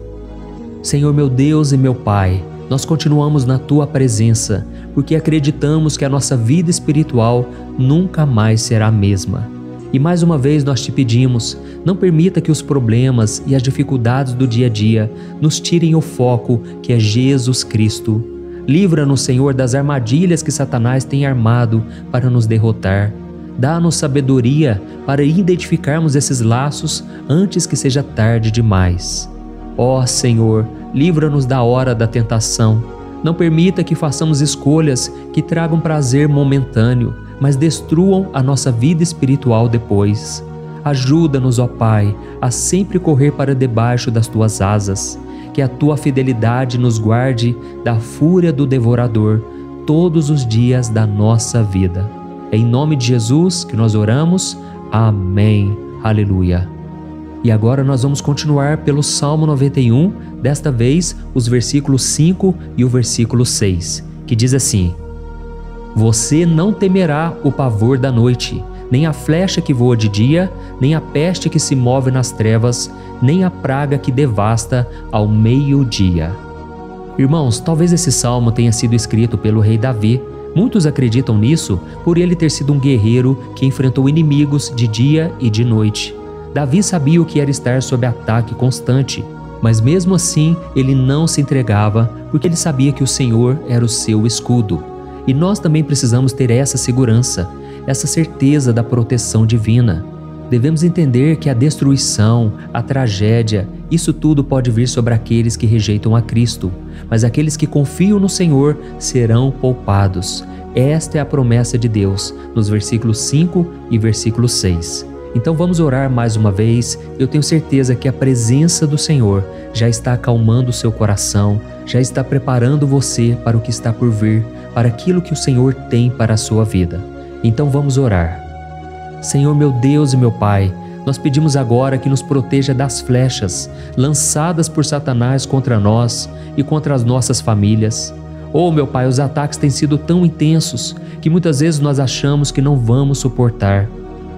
Senhor meu Deus e meu Pai, nós continuamos na Tua presença, porque acreditamos que a nossa vida espiritual nunca mais será a mesma. E mais uma vez nós te pedimos, não permita que os problemas e as dificuldades do dia a dia nos tirem o foco que é Jesus Cristo. Livra-nos, Senhor, das armadilhas que Satanás tem armado para nos derrotar. Dá-nos sabedoria para identificarmos esses laços antes que seja tarde demais. Ó Senhor, livra-nos da hora da tentação. Não permita que façamos escolhas que tragam prazer momentâneo, mas destruam a nossa vida espiritual depois. Ajuda-nos, ó Pai, a sempre correr para debaixo das Tuas asas. Que a Tua fidelidade nos guarde da fúria do devorador todos os dias da nossa vida. É em nome de Jesus que nós oramos. Amém. Aleluia. E agora nós vamos continuar pelo Salmo 91, desta vez os versículos 5 e o versículo 6, que diz assim: Você não temerá o pavor da noite, nem a flecha que voa de dia, nem a peste que se move nas trevas, nem a praga que devasta ao meio-dia. Irmãos, talvez esse salmo tenha sido escrito pelo rei Davi. Muitos acreditam nisso por ele ter sido um guerreiro que enfrentou inimigos de dia e de noite. Davi sabia o que era estar sob ataque constante, mas mesmo assim ele não se entregava porque ele sabia que o Senhor era o seu escudo. E nós também precisamos ter essa segurança, essa certeza da proteção divina. Devemos entender que a destruição, a tragédia, isso tudo pode vir sobre aqueles que rejeitam a Cristo, mas aqueles que confiam no Senhor serão poupados. Esta é a promessa de Deus, nos versículos 5 e versículo 6. Então vamos orar mais uma vez. Eu tenho certeza que a presença do Senhor já está acalmando o seu coração, já está preparando você para o que está por vir, para aquilo que o Senhor tem para a sua vida. Então vamos orar. Senhor meu Deus e meu Pai, nós pedimos agora que nos proteja das flechas lançadas por Satanás contra nós e contra as nossas famílias. Oh meu Pai, os ataques têm sido tão intensos que muitas vezes nós achamos que não vamos suportar.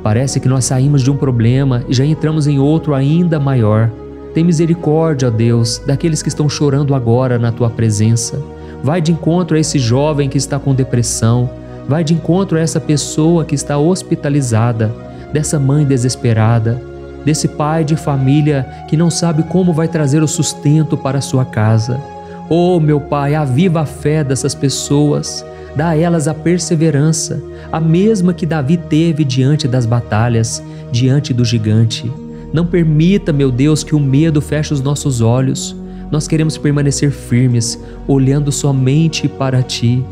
Parece que nós saímos de um problema e já entramos em outro ainda maior. Tem misericórdia, ó Deus, daqueles que estão chorando agora na Tua presença. Vai de encontro a esse jovem que está com depressão. Vai de encontro a essa pessoa que está hospitalizada, dessa mãe desesperada. desse pai de família que não sabe como vai trazer o sustento para a sua casa. Oh, meu Pai, aviva a fé dessas pessoas, dá a elas a perseverança, a mesma que Davi teve diante das batalhas, diante do gigante. Não permita, meu Deus, que o medo feche os nossos olhos. Nós queremos permanecer firmes, olhando somente para Ti.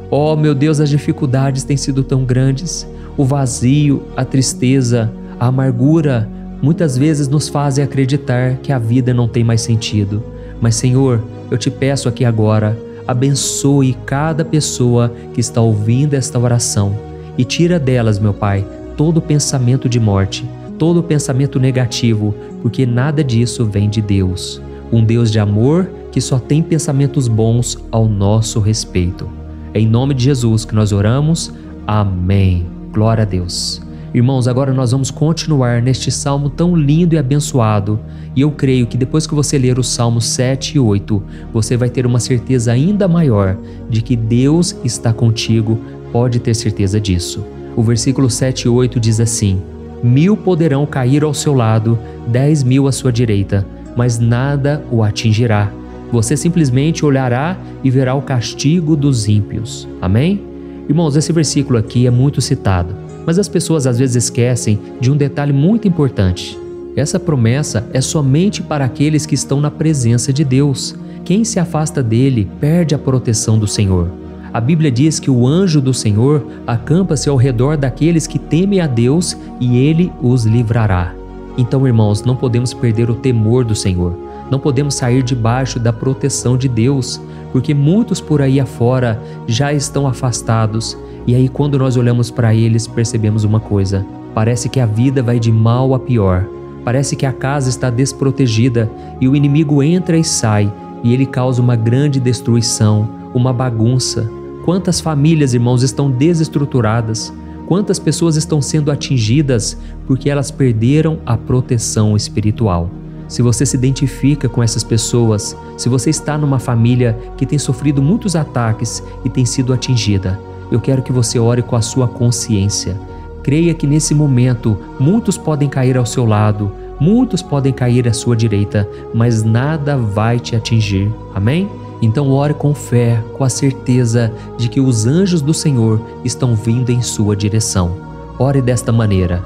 Oh, meu Deus, as dificuldades têm sido tão grandes. O vazio, a tristeza, a amargura, muitas vezes nos fazem acreditar que a vida não tem mais sentido. Mas, Senhor, eu te peço aqui agora, abençoe cada pessoa que está ouvindo esta oração e tira delas, meu Pai, todo pensamento de morte, todo pensamento negativo, porque nada disso vem de Deus. Um Deus de amor que só tem pensamentos bons ao nosso respeito. É em nome de Jesus que nós oramos. Amém. Glória a Deus. Irmãos, agora nós vamos continuar neste salmo tão lindo e abençoado. E eu creio que depois que você ler os salmos 7 e 8, você vai ter uma certeza ainda maior de que Deus está contigo, pode ter certeza disso. O versículo 7 e 8 diz assim: 1000 poderão cair ao seu lado, 10.000 à sua direita, mas nada o atingirá. Você simplesmente olhará e verá o castigo dos ímpios. Amém? Irmãos, esse versículo aqui é muito citado, mas as pessoas às vezes esquecem de um detalhe muito importante. Essa promessa é somente para aqueles que estão na presença de Deus. Quem se afasta dele perde a proteção do Senhor. A Bíblia diz que o anjo do Senhor acampa-se ao redor daqueles que temem a Deus e ele os livrará. Então, irmãos, não podemos perder o temor do Senhor. Não podemos sair debaixo da proteção de Deus, porque muitos por aí afora já estão afastados. E aí, quando nós olhamos para eles, percebemos uma coisa: parece que a vida vai de mal a pior. Parece que a casa está desprotegida e o inimigo entra e sai e ele causa uma grande destruição, uma bagunça. Quantas famílias, irmãos, estão desestruturadas? Quantas pessoas estão sendo atingidas porque elas perderam a proteção espiritual? Se você se identifica com essas pessoas, se você está numa família que tem sofrido muitos ataques e tem sido atingida, eu quero que você ore com a sua consciência. Creia que nesse momento muitos podem cair ao seu lado, muitos podem cair à sua direita, mas nada vai te atingir. Amém? Então ore com fé, com a certeza de que os anjos do Senhor estão vindo em sua direção. Ore desta maneira: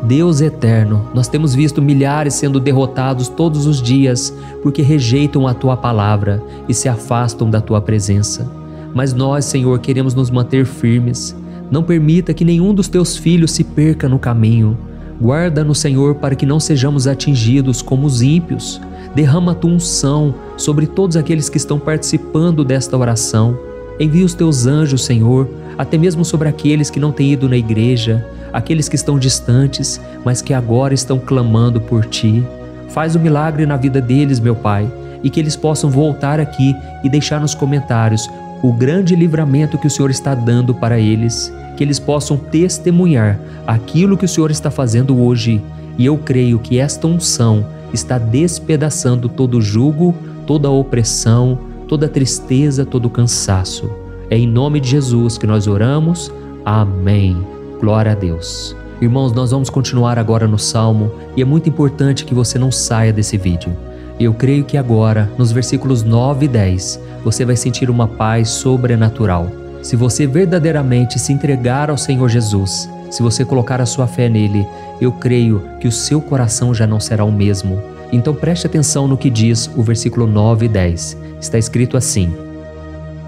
Deus eterno, nós temos visto milhares sendo derrotados todos os dias porque rejeitam a Tua palavra e se afastam da Tua presença. Mas nós, Senhor, queremos nos manter firmes. Não permita que nenhum dos Teus filhos se perca no caminho. Guarda-nos, Senhor, para que não sejamos atingidos como os ímpios. Derrama a Tua unção sobre todos aqueles que estão participando desta oração. Envia os Teus anjos, Senhor, até mesmo sobre aqueles que não têm ido na igreja, aqueles que estão distantes, mas que agora estão clamando por Ti. Faz um milagre na vida deles, meu Pai, e que eles possam voltar aqui e deixar nos comentários o grande livramento que o Senhor está dando para eles, que eles possam testemunhar aquilo que o Senhor está fazendo hoje. E eu creio que esta unção está despedaçando todo o jugo, toda a opressão, toda a tristeza, todo o cansaço. É em nome de Jesus que nós oramos. Amém. Glória a Deus. Irmãos, nós vamos continuar agora no Salmo e é muito importante que você não saia desse vídeo. Eu creio que agora, nos versículos 9 e 10, você vai sentir uma paz sobrenatural. Se você verdadeiramente se entregar ao Senhor Jesus, se você colocar a sua fé nele, eu creio que o seu coração já não será o mesmo. Então preste atenção no que diz o versículo 9 e 10. Está escrito assim: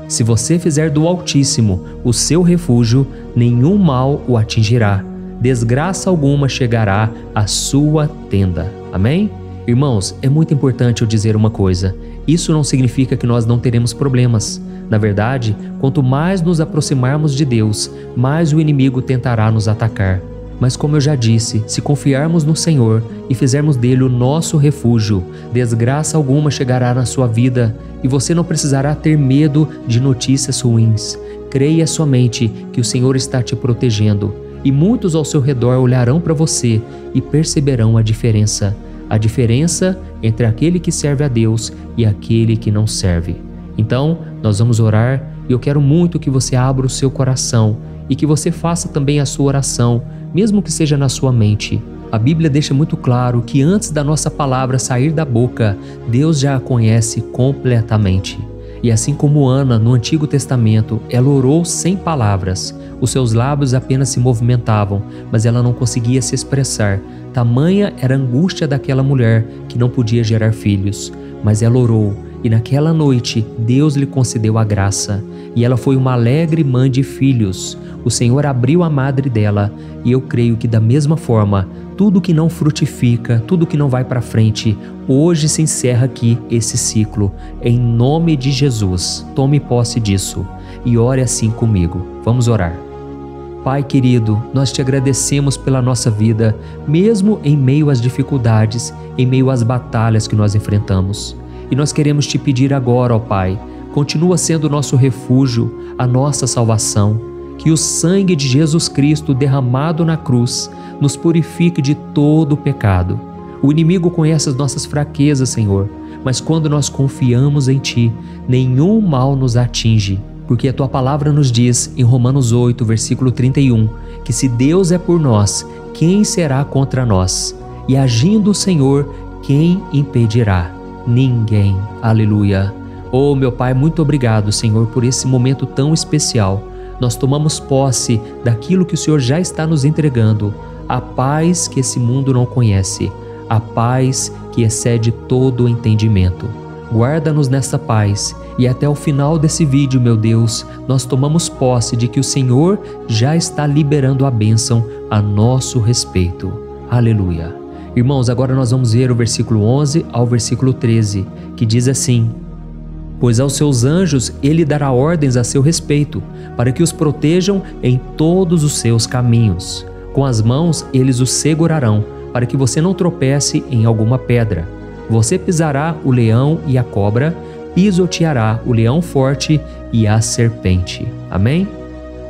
Se você fizer do Altíssimo o seu refúgio, nenhum mal o atingirá, desgraça alguma chegará à sua tenda. Amém? Irmãos, é muito importante eu dizer uma coisa: isso não significa que nós não teremos problemas. Na verdade, quanto mais nos aproximarmos de Deus, mais o inimigo tentará nos atacar. Mas como eu já disse, se confiarmos no Senhor e fizermos dele o nosso refúgio, desgraça alguma chegará na sua vida e você não precisará ter medo de notícias ruins. Creia somente que o Senhor está te protegendo e muitos ao seu redor olharão para você e perceberão a diferença entre aquele que serve a Deus e aquele que não serve. Então, nós vamos orar e eu quero muito que você abra o seu coração e que você faça também a sua oração, mesmo que seja na sua mente. A Bíblia deixa muito claro que antes da nossa palavra sair da boca, Deus já a conhece completamente. E assim como Ana, no Antigo Testamento, ela orou sem palavras. Os seus lábios apenas se movimentavam, mas ela não conseguia se expressar. Tamanha era a angústia daquela mulher que não podia gerar filhos. Mas ela orou, e naquela noite Deus lhe concedeu a graça. E ela foi uma alegre mãe de filhos. O Senhor abriu a madre dela, e eu creio que da mesma forma, tudo que não frutifica, tudo que não vai para frente, hoje se encerra aqui esse ciclo. Em nome de Jesus, tome posse disso e ore assim comigo. Vamos orar. Pai querido, nós te agradecemos pela nossa vida, mesmo em meio às dificuldades, em meio às batalhas que nós enfrentamos. E nós queremos te pedir agora, ó Pai, continua sendo o nosso refúgio, a nossa salvação. Que o sangue de Jesus Cristo derramado na cruz nos purifique de todo o pecado. O inimigo conhece as nossas fraquezas, Senhor, mas quando nós confiamos em Ti, nenhum mal nos atinge, porque a Tua palavra nos diz em Romanos 8, versículo 31, que se Deus é por nós, quem será contra nós? E agindo o Senhor, quem impedirá? Ninguém. Aleluia. Oh, meu Pai, muito obrigado, Senhor, por esse momento tão especial. Nós tomamos posse daquilo que o Senhor já está nos entregando, a paz que esse mundo não conhece, a paz que excede todo o entendimento. Guarda-nos nessa paz e até o final desse vídeo, meu Deus, nós tomamos posse de que o Senhor já está liberando a bênção a nosso respeito. Aleluia. Irmãos, agora nós vamos ver o versículo 11 ao versículo 13, que diz assim: Pois aos seus anjos ele dará ordens a seu respeito, para que os protejam em todos os seus caminhos. Com as mãos eles os segurarão, para que você não tropece em alguma pedra. Você pisará o leão e a cobra, pisoteará o leão forte e a serpente. Amém?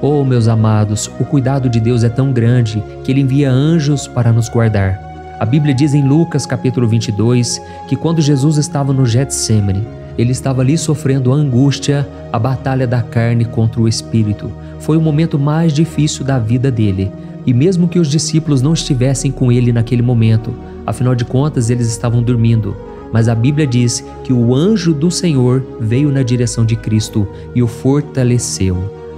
Oh, meus amados, o cuidado de Deus é tão grande que Ele envia anjos para nos guardar. A Bíblia diz em Lucas capítulo 22 que quando Jesus estava no Getsêmani, Ele estava ali sofrendo a angústia, a batalha da carne contra o espírito. Foi o momento mais difícil da vida dele. E mesmo que os discípulos não estivessem com ele naquele momento, afinal de contas eles estavam dormindo. Mas a Bíblia diz que o anjo do Senhor veio na direção de Cristo e o fortaleceu.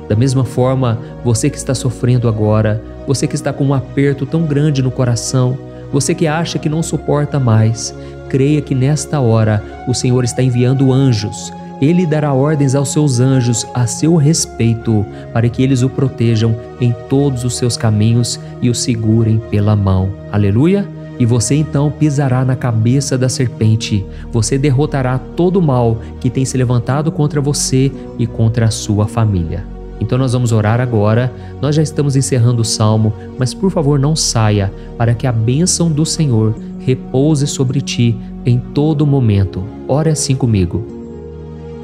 Da mesma forma, você que está sofrendo agora, você que está com um aperto tão grande no coração, você que acha que não suporta mais, creia que nesta hora o Senhor está enviando anjos. Ele dará ordens aos seus anjos a seu respeito, para que eles o protejam em todos os seus caminhos e o segurem pela mão. Aleluia! E você então pisará na cabeça da serpente. Você derrotará todo o mal que tem se levantado contra você e contra a sua família. Então nós vamos orar agora. Nós já estamos encerrando o salmo, mas por favor não saia, para que a bênção do Senhor repouse sobre ti em todo momento. Ore assim comigo.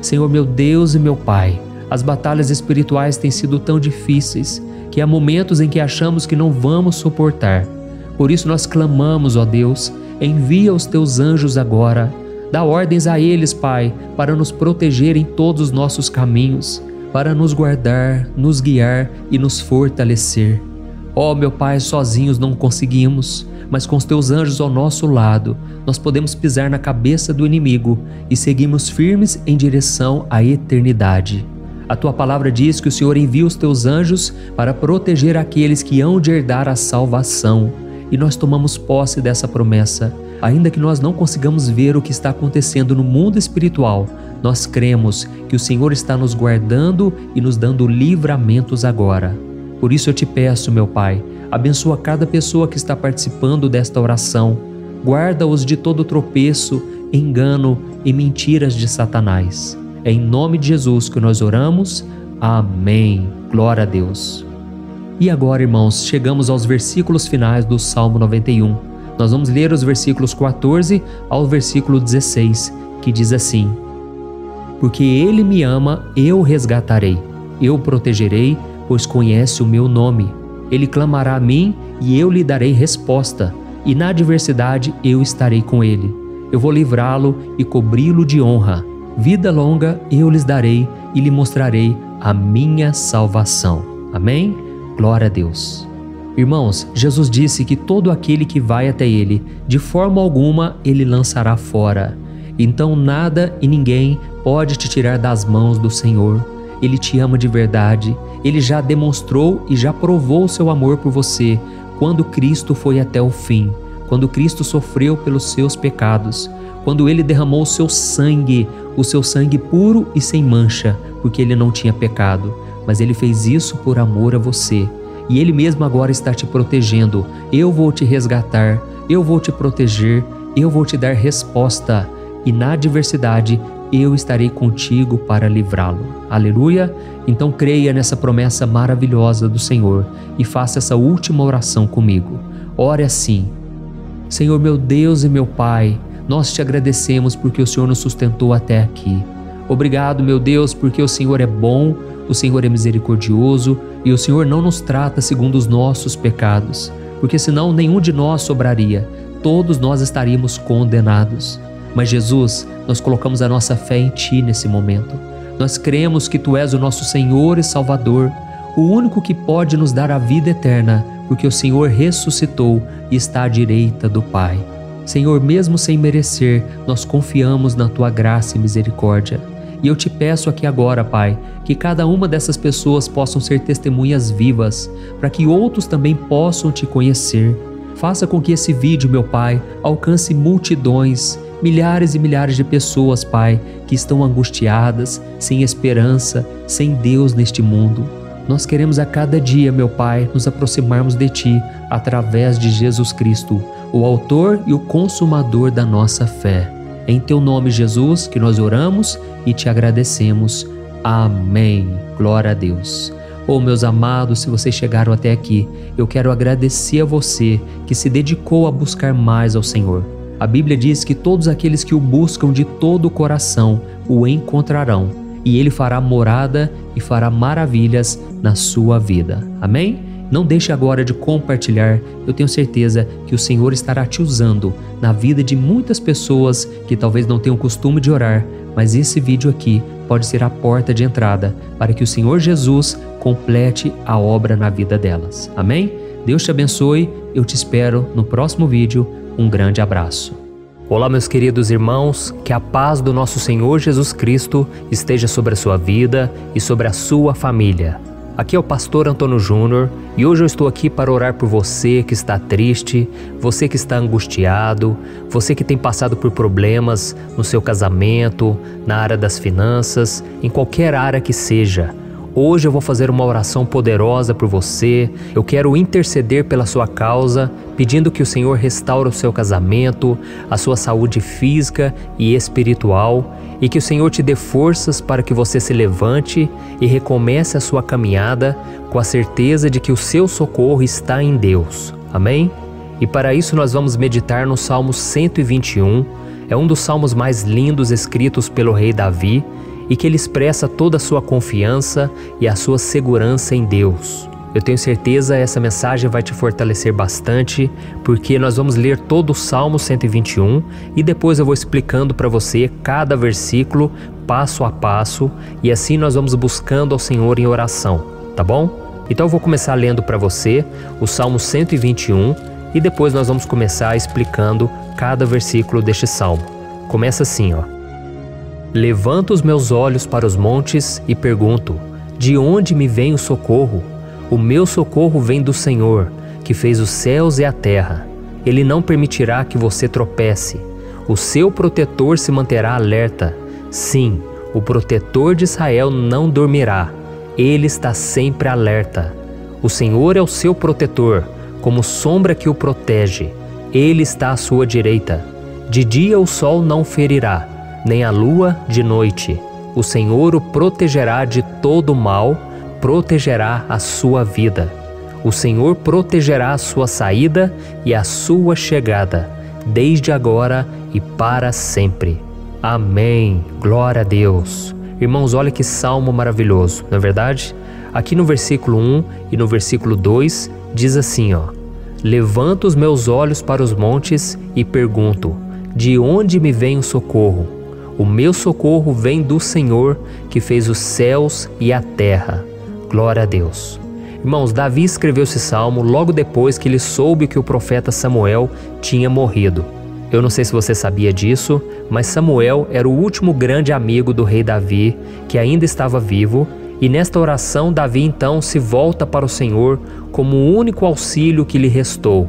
Senhor meu Deus e meu Pai, as batalhas espirituais têm sido tão difíceis que há momentos em que achamos que não vamos suportar. Por isso nós clamamos, ó Deus, envia os teus anjos agora. Dá ordens a eles, Pai, para nos proteger em todos os nossos caminhos, para nos guardar, nos guiar e nos fortalecer. Ó meu Pai, sozinhos não conseguimos, mas com os teus anjos ao nosso lado, nós podemos pisar na cabeça do inimigo e seguimos firmes em direção à eternidade. A tua palavra diz que o Senhor envia os teus anjos para proteger aqueles que hão de herdar a salvação. E nós tomamos posse dessa promessa. Ainda que nós não consigamos ver o que está acontecendo no mundo espiritual, nós cremos que o Senhor está nos guardando e nos dando livramentos agora. Por isso eu te peço, meu Pai, abençoa cada pessoa que está participando desta oração. Guarda-os de todo tropeço, engano e mentiras de Satanás. É em nome de Jesus que nós oramos. Amém. Glória a Deus. E agora, irmãos, chegamos aos versículos finais do Salmo 91. Nós vamos ler os versículos 14 ao versículo 16, que diz assim: Porque Ele me ama, eu o resgatarei, eu o protegerei, pois conhece o meu nome. Ele clamará a mim e eu lhe darei resposta, e na adversidade eu estarei com ele. Eu vou livrá-lo e cobri-lo de honra. Vida longa eu lhes darei e lhe mostrarei a minha salvação. Amém? Glória a Deus. Irmãos, Jesus disse que todo aquele que vai até Ele, de forma alguma Ele lançará fora. Então nada e ninguém pode te tirar das mãos do Senhor. Ele te ama de verdade. Ele já demonstrou e já provou o seu amor por você quando Cristo foi até o fim, quando Cristo sofreu pelos seus pecados, quando Ele derramou o seu sangue puro e sem mancha, porque Ele não tinha pecado, mas Ele fez isso por amor a você. E Ele mesmo agora está te protegendo. Eu vou te resgatar, eu vou te proteger, eu vou te dar resposta. E na adversidade, eu estarei contigo para livrá-lo. Aleluia! Então creia nessa promessa maravilhosa do Senhor e faça essa última oração comigo. Ore assim: Senhor meu Deus e meu Pai, nós te agradecemos porque o Senhor nos sustentou até aqui. Obrigado, meu Deus, porque o Senhor é bom, o Senhor é misericordioso e o Senhor não nos trata segundo os nossos pecados, porque senão nenhum de nós sobraria, todos nós estaríamos condenados. Mas Jesus, nós colocamos a nossa fé em Ti nesse momento. Nós cremos que Tu és o nosso Senhor e Salvador, o único que pode nos dar a vida eterna, porque o Senhor ressuscitou e está à direita do Pai. Senhor, mesmo sem merecer, nós confiamos na Tua graça e misericórdia. E eu te peço aqui agora, Pai, que cada uma dessas pessoas possam ser testemunhas vivas, para que outros também possam Te conhecer. Faça com que esse vídeo, meu Pai, alcance multidões, milhares e milhares de pessoas, Pai, que estão angustiadas, sem esperança, sem Deus neste mundo. Nós queremos a cada dia, meu Pai, nos aproximarmos de Ti através de Jesus Cristo, o autor e o consumador da nossa fé. É em Teu nome, Jesus, que nós oramos e Te agradecemos. Amém. Glória a Deus. Meus amados, se vocês chegaram até aqui, eu quero agradecer a você que se dedicou a buscar mais ao Senhor. A Bíblia diz que todos aqueles que o buscam de todo o coração o encontrarão, e Ele fará morada e fará maravilhas na sua vida. Amém? Não deixe agora de compartilhar, eu tenho certeza que o Senhor estará te usando na vida de muitas pessoas que talvez não tenham costume de orar, mas esse vídeo aqui pode ser a porta de entrada para que o Senhor Jesus complete a obra na vida delas. Amém? Deus te abençoe, eu te espero no próximo vídeo. Um grande abraço. Olá, meus queridos irmãos, que a paz do nosso Senhor Jesus Cristo esteja sobre a sua vida e sobre a sua família. Aqui é o pastor Antônio Júnior e hoje eu estou aqui para orar por você que está triste, você que está angustiado, você que tem passado por problemas no seu casamento, na área das finanças, em qualquer área que seja. Hoje eu vou fazer uma oração poderosa por você. Eu quero interceder pela sua causa, pedindo que o Senhor restaure o seu casamento, a sua saúde física e espiritual, e que o Senhor te dê forças para que você se levante e recomece a sua caminhada com a certeza de que o seu socorro está em Deus. Amém? E para isso nós vamos meditar no Salmo 121. É um dos salmos mais lindos escritos pelo rei Davi, e que ele expressa toda a sua confiança e a sua segurança em Deus. Eu tenho certeza essa mensagem vai te fortalecer bastante, porque nós vamos ler todo o Salmo 121 e depois eu vou explicando para você cada versículo, passo a passo, e assim nós vamos buscando ao Senhor em oração, tá bom? Então eu vou começar lendo para você o Salmo 121 e depois nós vamos começar explicando cada versículo deste salmo. Começa assim, ó. Levanto os meus olhos para os montes e pergunto: de onde me vem o socorro? O meu socorro vem do Senhor, que fez os céus e a terra. Ele não permitirá que você tropece. O seu protetor se manterá alerta. Sim, o protetor de Israel não dormirá. Ele está sempre alerta. O Senhor é o seu protetor, como sombra que o protege. Ele está à sua direita. De dia o sol não ferirá, nem a lua de noite. O Senhor o protegerá de todo mal, protegerá a sua vida. O Senhor protegerá a sua saída e a sua chegada, desde agora e para sempre. Amém. Glória a Deus. Irmãos, olha que salmo maravilhoso, não é verdade? Aqui no versículo 1 e no versículo 2 diz assim, ó: Levanto os meus olhos para os montes e pergunto: de onde me vem o socorro? O meu socorro vem do Senhor, que fez os céus e a terra. Glória a Deus. Irmãos, Davi escreveu esse salmo logo depois que ele soube que o profeta Samuel tinha morrido. Eu não sei se você sabia disso, mas Samuel era o último grande amigo do rei Davi, que ainda estava vivo, e nesta oração Davi então se volta para o Senhor como o único auxílio que lhe restou.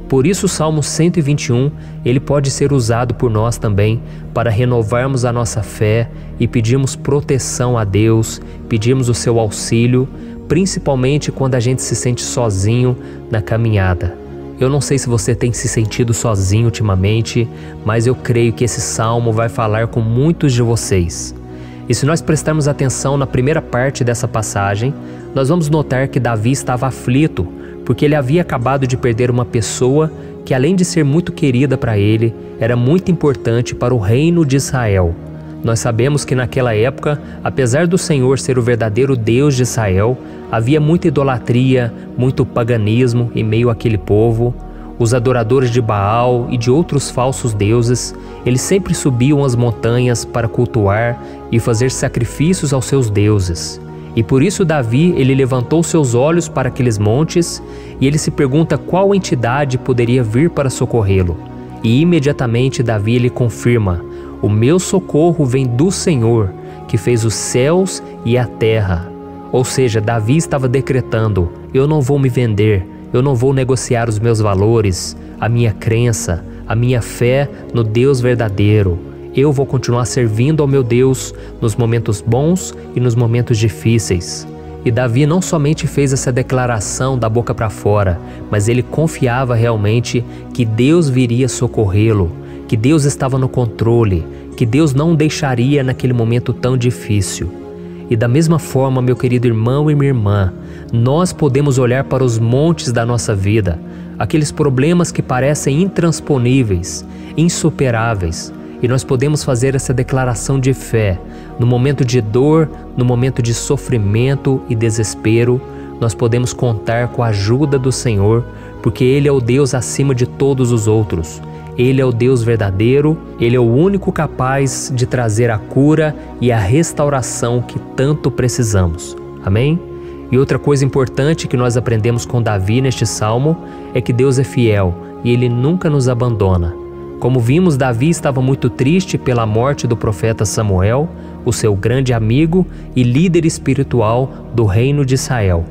Por isso o Salmo 121, ele pode ser usado por nós também para renovarmos a nossa fé e pedirmos proteção a Deus, pedirmos o seu auxílio, principalmente quando a gente se sente sozinho na caminhada. Eu não sei se você tem se sentido sozinho ultimamente, mas eu creio que esse salmo vai falar com muitos de vocês. E se nós prestarmos atenção na primeira parte dessa passagem, nós vamos notar que Davi estava aflito, porque ele havia acabado de perder uma pessoa que, além de ser muito querida para ele, era muito importante para o reino de Israel. Nós sabemos que naquela época, apesar do Senhor ser o verdadeiro Deus de Israel, havia muita idolatria, muito paganismo em meio àquele povo. Os adoradores de Baal e de outros falsos deuses, eles sempre subiam as montanhas para cultuar e fazer sacrifícios aos seus deuses. E por isso Davi, ele levantou seus olhos para aqueles montes e ele se pergunta qual entidade poderia vir para socorrê-lo. E imediatamente Davi ele confirma: o meu socorro vem do Senhor, que fez os céus e a terra. Ou seja, Davi estava decretando: eu não vou me vender, eu não vou negociar os meus valores, a minha crença, a minha fé no Deus verdadeiro. Eu vou continuar servindo ao meu Deus nos momentos bons e nos momentos difíceis. E Davi não somente fez essa declaração da boca para fora, mas ele confiava realmente que Deus viria socorrê-lo, que Deus estava no controle, que Deus não o deixaria naquele momento tão difícil. E da mesma forma, meu querido irmão e minha irmã, nós podemos olhar para os montes da nossa vida, aqueles problemas que parecem intransponíveis, insuperáveis, e nós podemos fazer essa declaração de fé. No momento de dor, no momento de sofrimento e desespero, nós podemos contar com a ajuda do Senhor, porque Ele é o Deus acima de todos os outros. Ele é o Deus verdadeiro, Ele é o único capaz de trazer a cura e a restauração que tanto precisamos. Amém? E outra coisa importante que nós aprendemos com Davi neste salmo é que Deus é fiel e Ele nunca nos abandona. Como vimos, Davi estava muito triste pela morte do profeta Samuel, o seu grande amigo e líder espiritual do reino de Israel.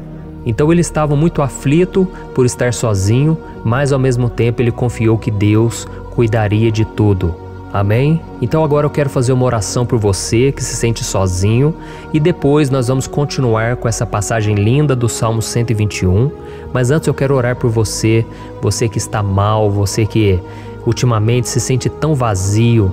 Então ele estava muito aflito por estar sozinho, mas ao mesmo tempo ele confiou que Deus cuidaria de tudo. Amém? Então agora eu quero fazer uma oração por você que se sente sozinho e depois nós vamos continuar com essa passagem linda do Salmo 121. Mas antes eu quero orar por você, você que está mal, você que ultimamente se sente tão vazio,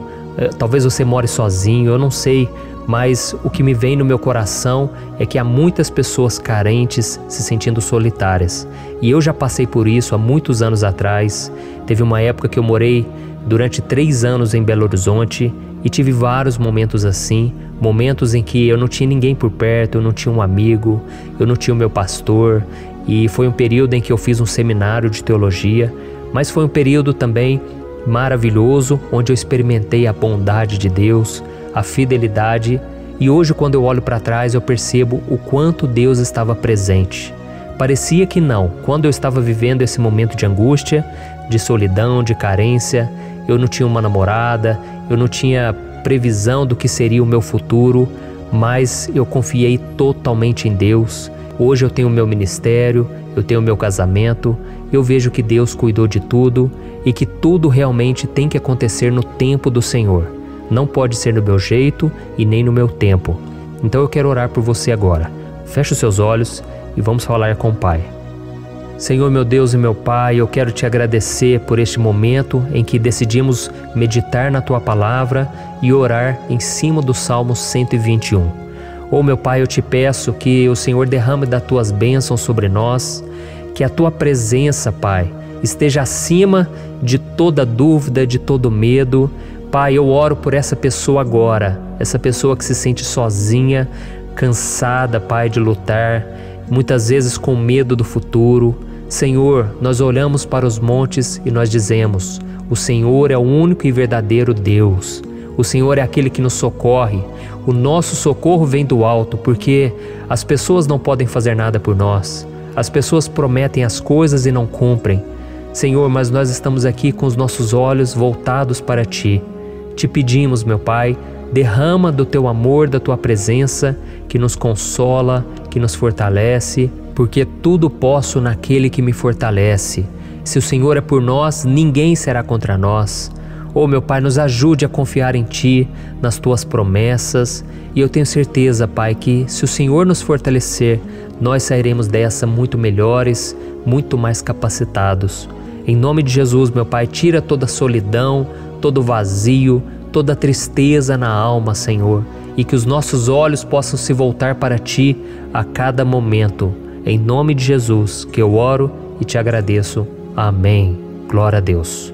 talvez você more sozinho, eu não sei, mas o que me vem no meu coração é que há muitas pessoas carentes se sentindo solitárias. E eu já passei por isso há muitos anos atrás. Teve uma época que eu morei durante 3 anos em Belo Horizonte e tive vários momentos assim, momentos em que eu não tinha ninguém por perto, eu não tinha um amigo, eu não tinha o meu pastor, e foi um período em que eu fiz um seminário de teologia, mas foi um período também maravilhoso, onde eu experimentei a bondade de Deus, a fidelidade, e hoje quando eu olho para trás eu percebo o quanto Deus estava presente. Parecia que não, quando eu estava vivendo esse momento de angústia, de solidão, de carência, eu não tinha uma namorada, eu não tinha previsão do que seria o meu futuro, mas eu confiei totalmente em Deus. Hoje eu tenho o meu ministério, eu tenho o meu casamento, eu vejo que Deus cuidou de tudo e que tudo realmente tem que acontecer no tempo do Senhor. Não pode ser no meu jeito e nem no meu tempo. Então eu quero orar por você agora. Feche os seus olhos e vamos falar com o Pai. Senhor, meu Deus e meu Pai, eu quero te agradecer por este momento em que decidimos meditar na Tua Palavra e orar em cima do Salmo 121. Oh, meu Pai, eu te peço que o Senhor derrame das Tuas bênçãos sobre nós, que a Tua presença, Pai, esteja acima de toda dúvida, de todo medo. Pai, eu oro por essa pessoa agora, essa pessoa que se sente sozinha, cansada, Pai, de lutar, muitas vezes com medo do futuro. Senhor, nós olhamos para os montes e nós dizemos: o Senhor é o único e verdadeiro Deus. O Senhor é aquele que nos socorre. O nosso socorro vem do alto, porque as pessoas não podem fazer nada por nós. As pessoas prometem as coisas e não cumprem. Senhor, mas nós estamos aqui com os nossos olhos voltados para Ti. Te pedimos, meu Pai, derrama do Teu amor, da Tua presença, que nos consola, que nos fortalece, porque tudo posso naquele que me fortalece. Se o Senhor é por nós, ninguém será contra nós. Oh, meu Pai, nos ajude a confiar em Ti, nas Tuas promessas. E eu tenho certeza, Pai, que se o Senhor nos fortalecer, nós sairemos dessa muito melhores, muito mais capacitados. Em nome de Jesus, meu Pai, tira toda a solidão, todo o vazio, toda a tristeza na alma, Senhor. E que os nossos olhos possam se voltar para Ti a cada momento. Em nome de Jesus, que eu oro e te agradeço. Amém. Glória a Deus.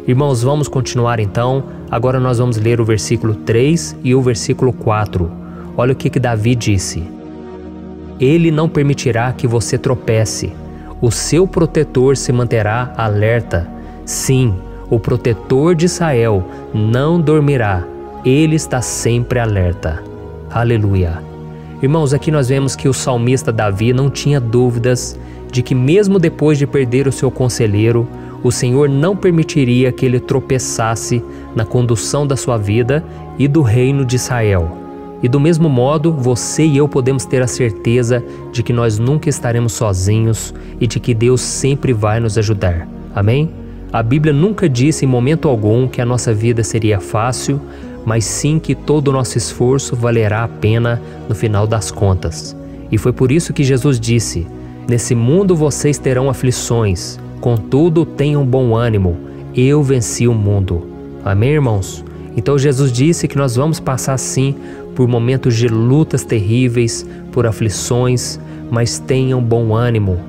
Irmãos, vamos continuar então. Agora nós vamos ler o versículo 3 e o versículo 4. Olha o que Davi disse. Ele não permitirá que você tropece. O seu protetor se manterá alerta. Sim, o protetor de Israel não dormirá. Ele está sempre alerta. Aleluia. Irmãos, aqui nós vemos que o salmista Davi não tinha dúvidas de que mesmo depois de perder o seu conselheiro, o Senhor não permitiria que ele tropeçasse na condução da sua vida e do reino de Israel. E do mesmo modo, você e eu podemos ter a certeza de que nós nunca estaremos sozinhos e de que Deus sempre vai nos ajudar. Amém? A Bíblia nunca disse em momento algum que a nossa vida seria fácil, mas sim que todo o nosso esforço valerá a pena no final das contas. E foi por isso que Jesus disse: nesse mundo vocês terão aflições, contudo tenham bom ânimo, eu venci o mundo. Amém, irmãos? Então Jesus disse que nós vamos passar sim por momentos de lutas terríveis, por aflições, mas tenham bom ânimo.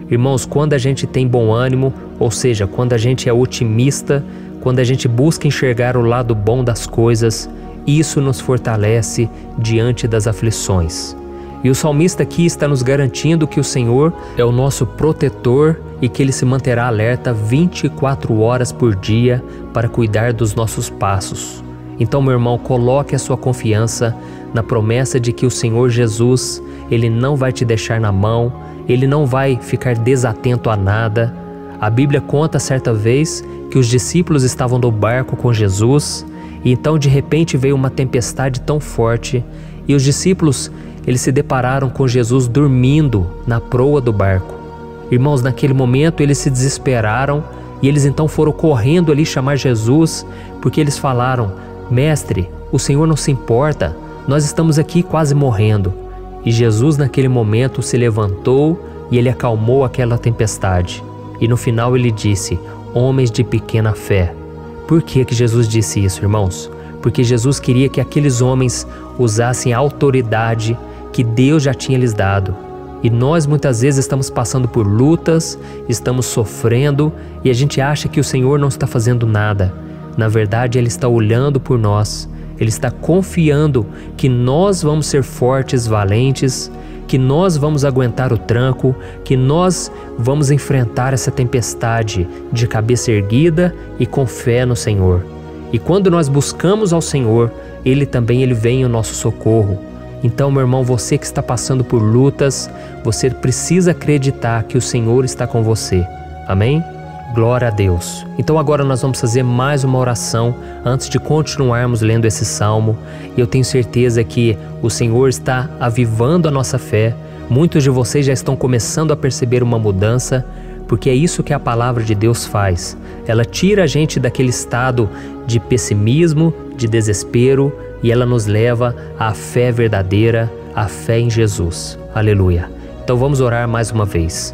Irmãos, quando a gente tem bom ânimo, ou seja, quando a gente é otimista, quando a gente busca enxergar o lado bom das coisas, isso nos fortalece diante das aflições. E o salmista aqui está nos garantindo que o Senhor é o nosso protetor e que Ele se manterá alerta 24 horas por dia para cuidar dos nossos passos. Então, meu irmão, coloque a sua confiança na promessa de que o Senhor Jesus, Ele não vai te deixar na mão, Ele não vai ficar desatento a nada. A Bíblia conta certa vez que os discípulos estavam no barco com Jesus e então de repente veio uma tempestade tão forte e os discípulos eles se depararam com Jesus dormindo na proa do barco. Irmãos, naquele momento eles se desesperaram e eles então foram correndo ali chamar Jesus, porque eles falaram: Mestre, o Senhor não se importa, nós estamos aqui quase morrendo. E Jesus naquele momento se levantou e Ele acalmou aquela tempestade. E no final Ele disse: homens de pequena fé. Por que Jesus disse isso, irmãos? Porque Jesus queria que aqueles homens usassem a autoridade que Deus já tinha lhes dado. E nós muitas vezes estamos passando por lutas, estamos sofrendo e a gente acha que o Senhor não está fazendo nada. Na verdade, Ele está olhando por nós, Ele está confiando que nós vamos ser fortes, valentes, que nós vamos aguentar o tranco, que nós vamos enfrentar essa tempestade de cabeça erguida e com fé no Senhor. E quando nós buscamos ao Senhor, Ele vem ao nosso socorro. Então, meu irmão, você que está passando por lutas, você precisa acreditar que o Senhor está com você. Amém? Glória a Deus. Então agora nós vamos fazer mais uma oração antes de continuarmos lendo esse salmo. E eu tenho certeza que o Senhor está avivando a nossa fé. Muitos de vocês já estão começando a perceber uma mudança, porque é isso que a palavra de Deus faz. Ela tira a gente daquele estado de pessimismo, de desespero, e ela nos leva à fé verdadeira, à fé em Jesus. Aleluia. Então vamos orar mais uma vez.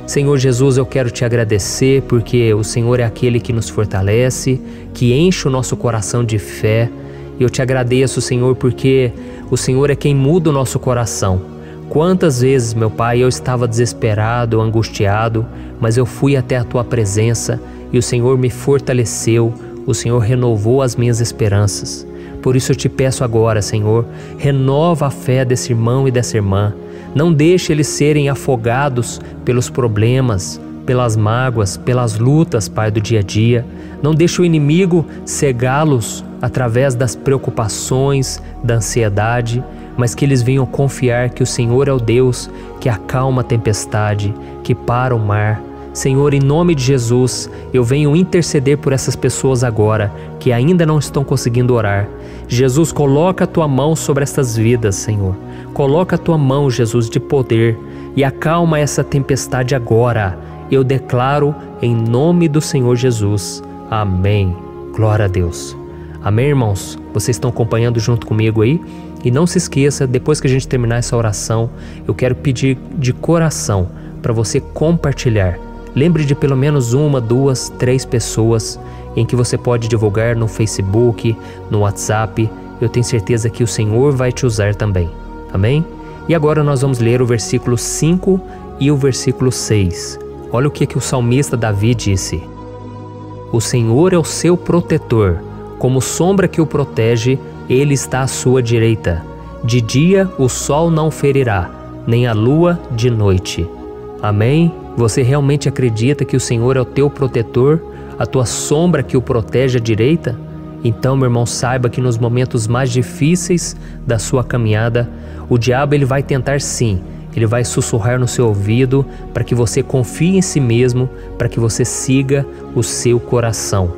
Senhor Jesus, eu quero te agradecer porque o Senhor é aquele que nos fortalece, que enche o nosso coração de fé. Eu te agradeço, Senhor, porque o Senhor é quem muda o nosso coração. Quantas vezes, meu Pai, eu estava desesperado, angustiado, mas eu fui até a Tua presença e o Senhor me fortaleceu, o Senhor renovou as minhas esperanças. Por isso eu te peço agora, Senhor, renova a fé desse irmão e dessa irmã. Não deixe eles serem afogados pelos problemas, pelas mágoas, pelas lutas, Pai, do dia a dia. Não deixe o inimigo cegá-los através das preocupações, da ansiedade, mas que eles venham confiar que o Senhor é o Deus que acalma a tempestade, que para o mar. Senhor, em nome de Jesus, eu venho interceder por essas pessoas agora que ainda não estão conseguindo orar. Jesus, coloca a tua mão sobre essas vidas, Senhor. Coloca a tua mão, Jesus, de poder e acalma essa tempestade agora. Eu declaro em nome do Senhor Jesus. Amém. Glória a Deus. Amém, irmãos? Vocês estão acompanhando junto comigo aí? E não se esqueça, depois que a gente terminar essa oração, eu quero pedir de coração para você compartilhar. Lembre de pelo menos 1, 2, 3 pessoas em que você pode divulgar no Facebook, no WhatsApp. Eu tenho certeza que o Senhor vai te usar também. Amém? E agora nós vamos ler o versículo 5 e o versículo 6. Olha o que o salmista Davi disse. O Senhor é o seu protetor, como sombra que o protege, Ele está à sua direita. De dia o sol não ferirá, nem a lua de noite. Amém? Você realmente acredita que o Senhor é o teu protetor, a tua sombra que o protege à direita? Então, meu irmão, saiba que nos momentos mais difíceis da sua caminhada, o diabo ele vai tentar sim, ele vai sussurrar no seu ouvido para que você confie em si mesmo, para que você siga o seu coração.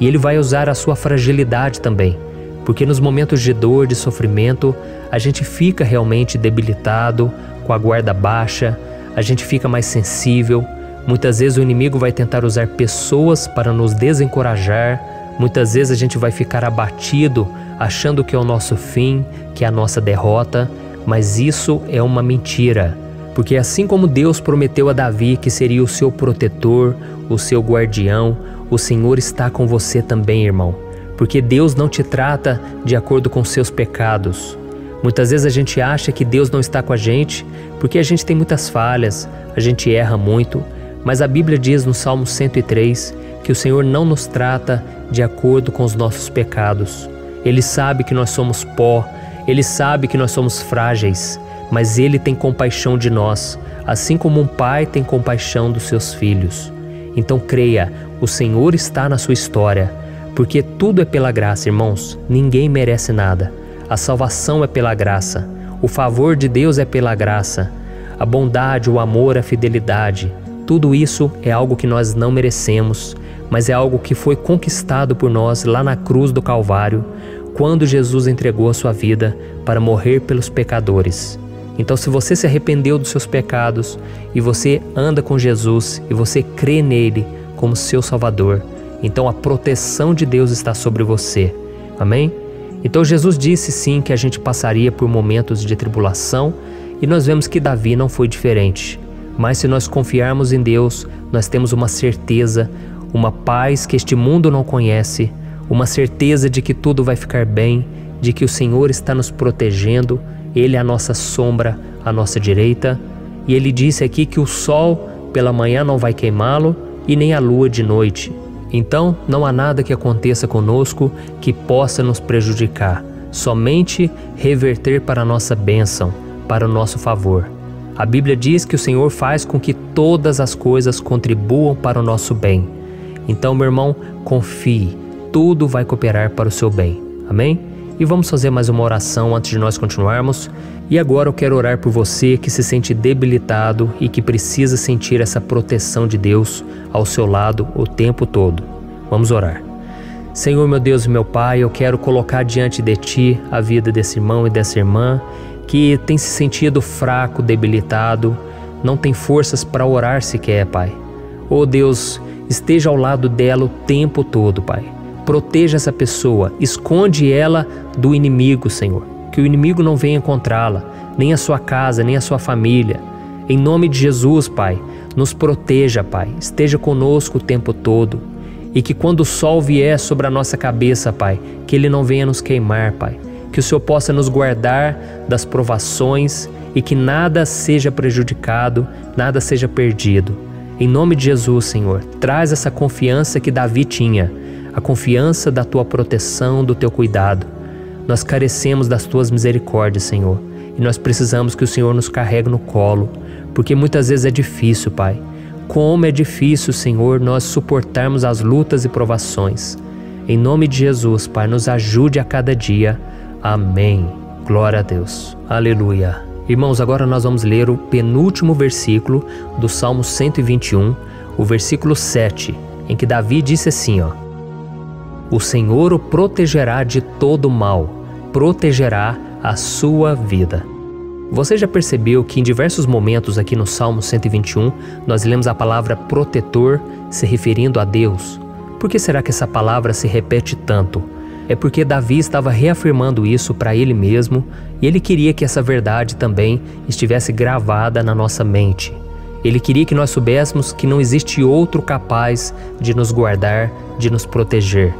E ele vai usar a sua fragilidade também, porque nos momentos de dor, de sofrimento, a gente fica realmente debilitado, com a guarda baixa, a gente fica mais sensível. Muitas vezes o inimigo vai tentar usar pessoas para nos desencorajar. Muitas vezes a gente vai ficar abatido, achando que é o nosso fim, que é a nossa derrota. Mas isso é uma mentira. Porque assim como Deus prometeu a Davi que seria o seu protetor, o seu guardião, o Senhor está com você também, irmão. Porque Deus não te trata de acordo com seus pecados. Muitas vezes a gente acha que Deus não está com a gente porque a gente tem muitas falhas, a gente erra muito, mas a Bíblia diz no Salmo 103 que o Senhor não nos trata de acordo com os nossos pecados. Ele sabe que nós somos pó, Ele sabe que nós somos frágeis, mas Ele tem compaixão de nós, assim como um pai tem compaixão dos seus filhos. Então creia, o Senhor está na sua história, porque tudo é pela graça, irmãos, ninguém merece nada. A salvação é pela graça, o favor de Deus é pela graça, a bondade, o amor, a fidelidade, tudo isso é algo que nós não merecemos, mas é algo que foi conquistado por nós lá na cruz do Calvário, quando Jesus entregou a sua vida para morrer pelos pecadores. Então, se você se arrependeu dos seus pecados e você anda com Jesus e você crê nele como seu Salvador, então a proteção de Deus está sobre você. Amém? Então Jesus disse sim que a gente passaria por momentos de tribulação e nós vemos que Davi não foi diferente. Mas se nós confiarmos em Deus, nós temos uma certeza, uma paz que este mundo não conhece, uma certeza de que tudo vai ficar bem, de que o Senhor está nos protegendo, Ele é a nossa sombra, à nossa direita. E Ele disse aqui que o sol pela manhã não vai queimá-lo e nem a lua de noite. Então, não há nada que aconteça conosco que possa nos prejudicar, somente reverter para a nossa bênção, para o nosso favor. A Bíblia diz que o Senhor faz com que todas as coisas contribuam para o nosso bem. Então, meu irmão, confie, tudo vai cooperar para o seu bem. Amém? E vamos fazer mais uma oração antes de nós continuarmos. E agora eu quero orar por você que se sente debilitado e que precisa sentir essa proteção de Deus ao seu lado o tempo todo. Vamos orar. Senhor, meu Deus e meu Pai, eu quero colocar diante de Ti a vida desse irmão e dessa irmã que tem se sentido fraco, debilitado, não tem forças para orar sequer, Pai. Oh Deus, esteja ao lado dela o tempo todo, Pai. Proteja essa pessoa, esconde ela do inimigo, Senhor. Que o inimigo não venha encontrá-la, nem a sua casa, nem a sua família. Em nome de Jesus, Pai, nos proteja, Pai. Esteja conosco o tempo todo. E que quando o sol vier sobre a nossa cabeça, Pai, que ele não venha nos queimar, Pai. Que o Senhor possa nos guardar das provações e que nada seja prejudicado, nada seja perdido. Em nome de Jesus, Senhor, traz essa confiança que Davi tinha, a confiança da Tua proteção, do Teu cuidado. Nós carecemos das Tuas misericórdias, Senhor, e nós precisamos que o Senhor nos carregue no colo, porque muitas vezes é difícil, Pai. Como é difícil, Senhor, nós suportarmos as lutas e provações. Em nome de Jesus, Pai, nos ajude a cada dia. Amém. Glória a Deus. Aleluia. Irmãos, agora nós vamos ler o penúltimo versículo do Salmo 121, o versículo 7, em que Davi disse assim, ó: O Senhor o protegerá de todo mal, protegerá a sua vida. Você já percebeu que em diversos momentos aqui no Salmo 121 nós lemos a palavra protetor se referindo a Deus? Por que será que essa palavra se repete tanto? É porque Davi estava reafirmando isso para ele mesmo e ele queria que essa verdade também estivesse gravada na nossa mente. Ele queria que nós soubéssemos que não existe outro capaz de nos guardar, de nos proteger.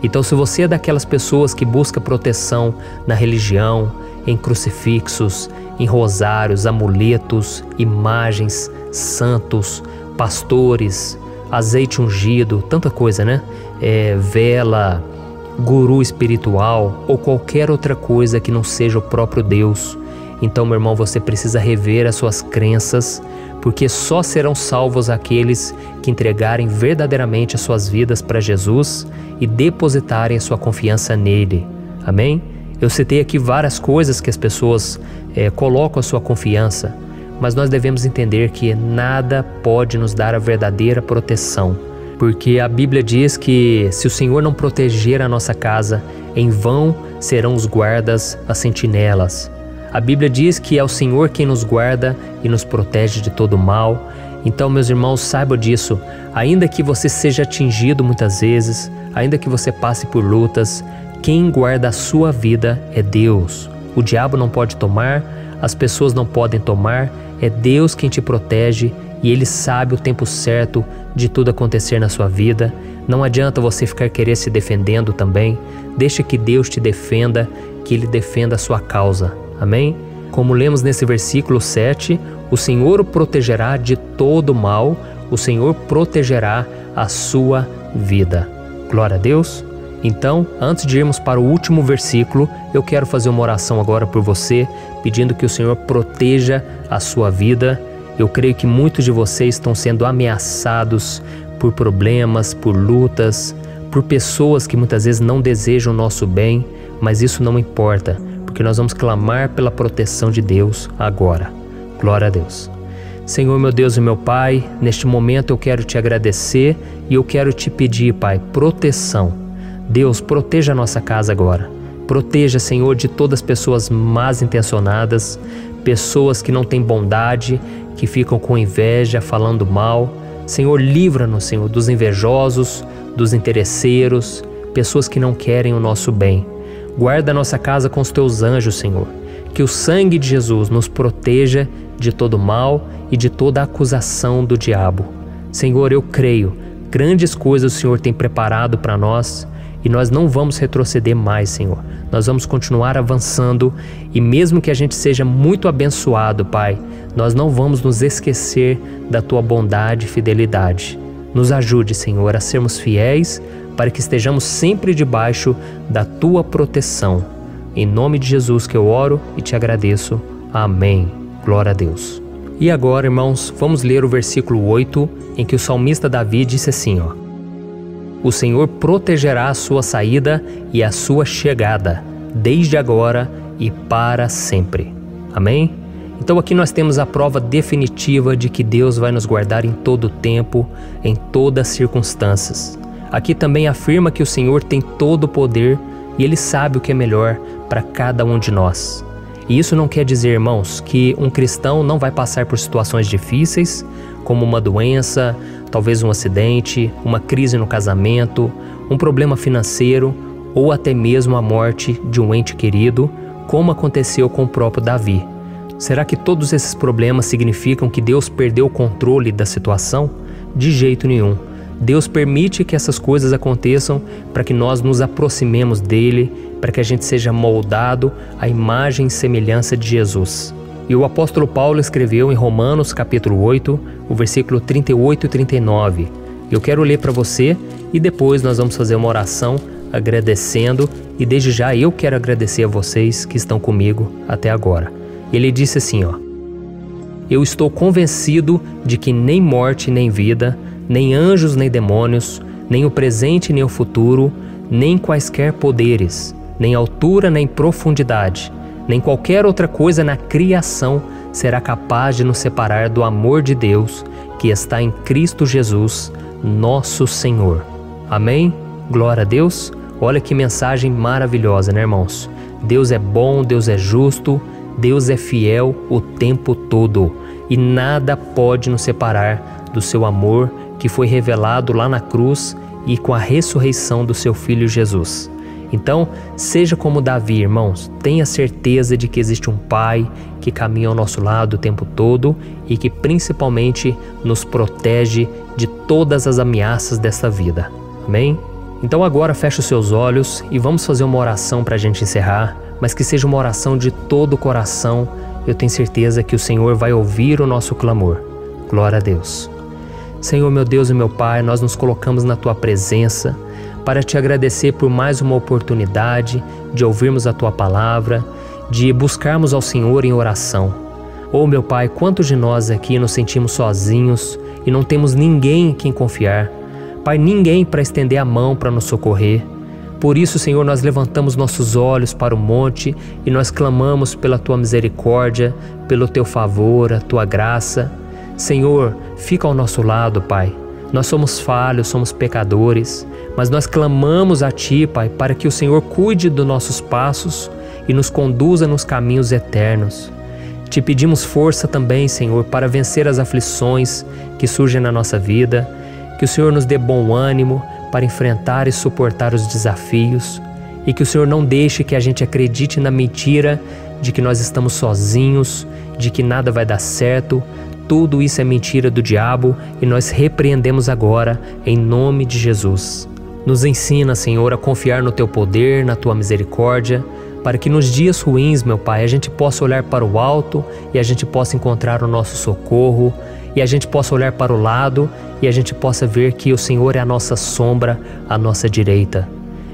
Então, se você é daquelas pessoas que busca proteção na religião, em crucifixos, em rosários, amuletos, imagens, santos, pastores, azeite ungido, tanta coisa, né? Vela, guru espiritual ou qualquer outra coisa que não seja o próprio Deus. Então, meu irmão, você precisa rever as suas crenças, porque só serão salvos aqueles que entregarem verdadeiramente as suas vidas para Jesus e depositarem a sua confiança nele. Amém? Eu citei aqui várias coisas que as pessoas colocam a sua confiança, mas nós devemos entender que nada pode nos dar a verdadeira proteção, porque a Bíblia diz que se o Senhor não proteger a nossa casa, em vão serão os guardas, as sentinelas. A Bíblia diz que é o Senhor quem nos guarda e nos protege de todo mal. Então, meus irmãos, saibam disso. Ainda que você seja atingido muitas vezes, ainda que você passe por lutas, quem guarda a sua vida é Deus. O diabo não pode tomar, as pessoas não podem tomar, é Deus quem te protege e Ele sabe o tempo certo de tudo acontecer na sua vida. Não adianta você ficar querer se defendendo também. Deixa que Deus te defenda, que Ele defenda a sua causa. Amém? Como lemos nesse versículo 7, o Senhor o protegerá de todo mal, o Senhor protegerá a sua vida. Glória a Deus. Então, antes de irmos para o último versículo, eu quero fazer uma oração agora por você, pedindo que o Senhor proteja a sua vida. Eu creio que muitos de vocês estão sendo ameaçados por problemas, por lutas, por pessoas que muitas vezes não desejam o nosso bem, mas isso não importa, porque nós vamos clamar pela proteção de Deus agora. Glória a Deus. Senhor, meu Deus e meu Pai, neste momento eu quero te agradecer e eu quero te pedir, Pai, proteção. Deus, proteja a nossa casa agora. Proteja, Senhor, de todas as pessoas más intencionadas, pessoas que não têm bondade, que ficam com inveja, falando mal. Senhor, livra-nos, Senhor, dos invejosos, dos interesseiros, pessoas que não querem o nosso bem. Guarda a nossa casa com os teus anjos, Senhor. Que o sangue de Jesus nos proteja de todo mal e de toda acusação do diabo. Senhor, eu creio, grandes coisas o Senhor tem preparado para nós e nós não vamos retroceder mais, Senhor. Nós vamos continuar avançando e mesmo que a gente seja muito abençoado, Pai, nós não vamos nos esquecer da Tua bondade e fidelidade. Nos ajude, Senhor, a sermos fiéis para que estejamos sempre debaixo da Tua proteção. Em nome de Jesus que eu oro e te agradeço. Amém. Glória a Deus. E agora, irmãos, vamos ler o versículo 8, em que o salmista Davi disse assim, ó: O Senhor protegerá a sua saída e a sua chegada, desde agora e para sempre. Amém? Então aqui nós temos a prova definitiva de que Deus vai nos guardar em todo o tempo, em todas as circunstâncias. Aqui também afirma que o Senhor tem todo o poder e Ele sabe o que é melhor para cada um de nós. E isso não quer dizer, irmãos, que um cristão não vai passar por situações difíceis, como uma doença, talvez um acidente, uma crise no casamento, um problema financeiro ou até mesmo a morte de um ente querido, como aconteceu com o próprio Davi. Será que todos esses problemas significam que Deus perdeu o controle da situação? De jeito nenhum. Deus permite que essas coisas aconteçam para que nós nos aproximemos dele, para que a gente seja moldado à imagem e semelhança de Jesus. E o apóstolo Paulo escreveu em Romanos capítulo 8, o versículo 38 e 39. Eu quero ler para você e depois nós vamos fazer uma oração agradecendo, e desde já eu quero agradecer a vocês que estão comigo até agora. Ele disse assim, ó: Eu estou convencido de que nem morte nem vida, nem anjos nem demônios, nem o presente nem o futuro, nem quaisquer poderes, nem altura nem profundidade, nem qualquer outra coisa na criação será capaz de nos separar do amor de Deus que está em Cristo Jesus, nosso Senhor. Amém? Glória a Deus. Olha que mensagem maravilhosa, né, irmãos? Deus é bom, Deus é justo, Deus é fiel o tempo todo e nada pode nos separar do seu amor que foi revelado lá na cruz e com a ressurreição do seu Filho Jesus. Então, seja como Davi, irmãos, tenha certeza de que existe um Pai que caminha ao nosso lado o tempo todo e que principalmente nos protege de todas as ameaças dessa vida. Amém? Então agora feche os seus olhos e vamos fazer uma oração para a gente encerrar, mas que seja uma oração de todo o coração. Eu tenho certeza que o Senhor vai ouvir o nosso clamor. Glória a Deus. Senhor, meu Deus e meu Pai, nós nos colocamos na Tua presença para Te agradecer por mais uma oportunidade de ouvirmos a Tua palavra, de buscarmos ao Senhor em oração. Oh, meu Pai, quantos de nós aqui nos sentimos sozinhos e não temos ninguém em quem confiar. Pai, ninguém para estender a mão para nos socorrer. Por isso, Senhor, nós levantamos nossos olhos para o monte e nós clamamos pela Tua misericórdia, pelo Teu favor, a Tua graça. Senhor, fica ao nosso lado, Pai. Nós somos falhos, somos pecadores, mas nós clamamos a Ti, Pai, para que o Senhor cuide dos nossos passos e nos conduza nos caminhos eternos. Te pedimos força também, Senhor, para vencer as aflições que surgem na nossa vida, que o Senhor nos dê bom ânimo para enfrentar e suportar os desafios e que o Senhor não deixe que a gente acredite na mentira de que nós estamos sozinhos, de que nada vai dar certo. Tudo isso é mentira do diabo e nós repreendemos agora em nome de Jesus. Nos ensina, Senhor, a confiar no Teu poder, na Tua misericórdia, para que nos dias ruins, meu Pai, a gente possa olhar para o alto e a gente possa encontrar o nosso socorro, e a gente possa olhar para o lado e a gente possa ver que o Senhor é a nossa sombra, a nossa direita.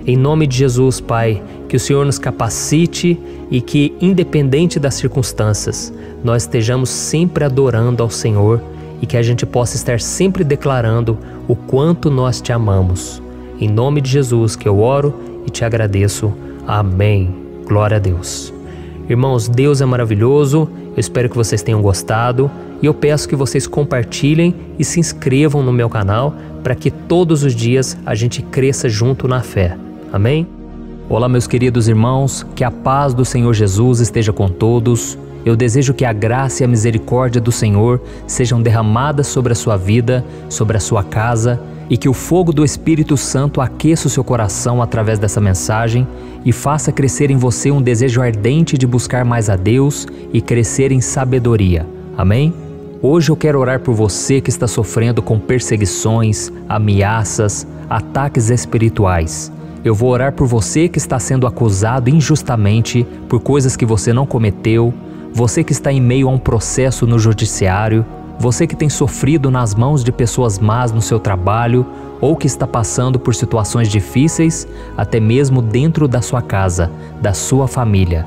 Em nome de Jesus, Pai, que o Senhor nos capacite e que, independente das circunstâncias, nós estejamos sempre adorando ao Senhor e que a gente possa estar sempre declarando o quanto nós Te amamos. Em nome de Jesus que eu oro e Te agradeço. Amém. Glória a Deus. Irmãos, Deus é maravilhoso. Eu espero que vocês tenham gostado e eu peço que vocês compartilhem e se inscrevam no meu canal para que todos os dias a gente cresça junto na fé. Amém? Olá, meus queridos irmãos, que a paz do Senhor Jesus esteja com todos. Eu desejo que a graça e a misericórdia do Senhor sejam derramadas sobre a sua vida, sobre a sua casa, e que o fogo do Espírito Santo aqueça o seu coração através dessa mensagem e faça crescer em você um desejo ardente de buscar mais a Deus e crescer em sabedoria. Amém? Hoje eu quero orar por você que está sofrendo com perseguições, ameaças, ataques espirituais. Eu vou orar por você que está sendo acusado injustamente por coisas que você não cometeu, você que está em meio a um processo no judiciário, você que tem sofrido nas mãos de pessoas más no seu trabalho ou que está passando por situações difíceis, até mesmo dentro da sua casa, da sua família.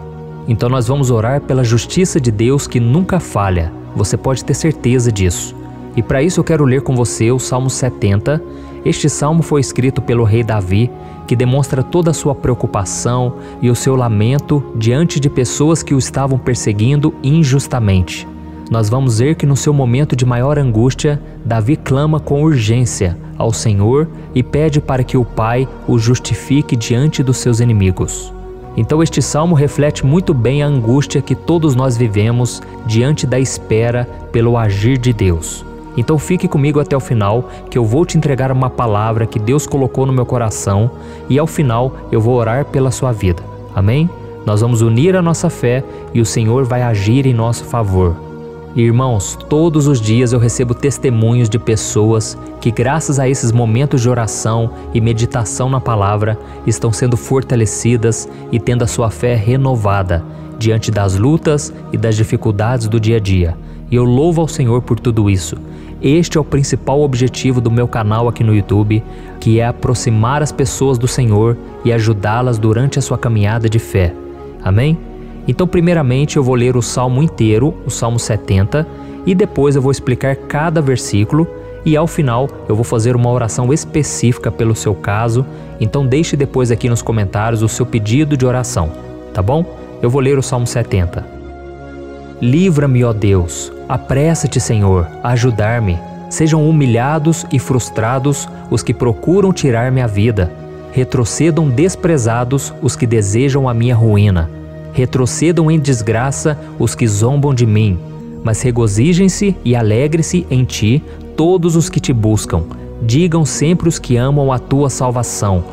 Então nós vamos orar pela justiça de Deus que nunca falha, você pode ter certeza disso. E para isso eu quero ler com você o Salmo 70. Este salmo foi escrito pelo rei Davi, que demonstra toda a sua preocupação e o seu lamento diante de pessoas que o estavam perseguindo injustamente. Nós vamos ver que no seu momento de maior angústia, Davi clama com urgência ao Senhor e pede para que o Pai o justifique diante dos seus inimigos. Então este salmo reflete muito bem a angústia que todos nós vivemos diante da espera pelo agir de Deus. Então fique comigo até o final, que eu vou te entregar uma palavra que Deus colocou no meu coração e ao final eu vou orar pela sua vida. Amém? Nós vamos unir a nossa fé e o Senhor vai agir em nosso favor. Irmãos, todos os dias eu recebo testemunhos de pessoas que, graças a esses momentos de oração e meditação na palavra, estão sendo fortalecidas e tendo a sua fé renovada diante das lutas e das dificuldades do dia a dia. E eu louvo ao Senhor por tudo isso. Este é o principal objetivo do meu canal aqui no YouTube, que é aproximar as pessoas do Senhor e ajudá-las durante a sua caminhada de fé. Amém? Então, primeiramente, eu vou ler o Salmo inteiro, o Salmo 70, e depois eu vou explicar cada versículo e ao final eu vou fazer uma oração específica pelo seu caso. Então deixe depois aqui nos comentários o seu pedido de oração, tá bom? Eu vou ler o Salmo 70. Livra-me, ó Deus, apressa-te, Senhor, a ajudar-me. Sejam humilhados e frustrados os que procuram tirar-me a vida. Retrocedam desprezados os que desejam a minha ruína. Retrocedam em desgraça os que zombam de mim. Mas regozijem-se e alegre-se em ti todos os que te buscam. Digam sempre os que amam a tua salvação: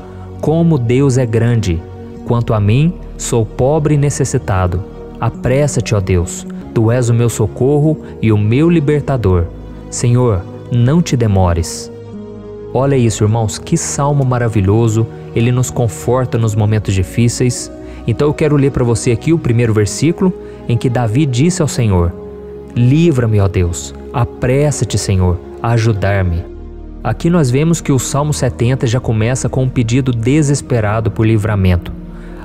como Deus é grande! Quanto a mim, sou pobre e necessitado. Apressa-te, ó Deus, tu és o meu socorro e o meu libertador. Senhor, não te demores. Olha isso, irmãos, que salmo maravilhoso. Ele nos conforta nos momentos difíceis. Então eu quero ler para você aqui o primeiro versículo, em que Davi disse ao Senhor: livra-me, ó Deus, apressa-te, Senhor, a ajudar-me. Aqui nós vemos que o Salmo 70 já começa com um pedido desesperado por livramento.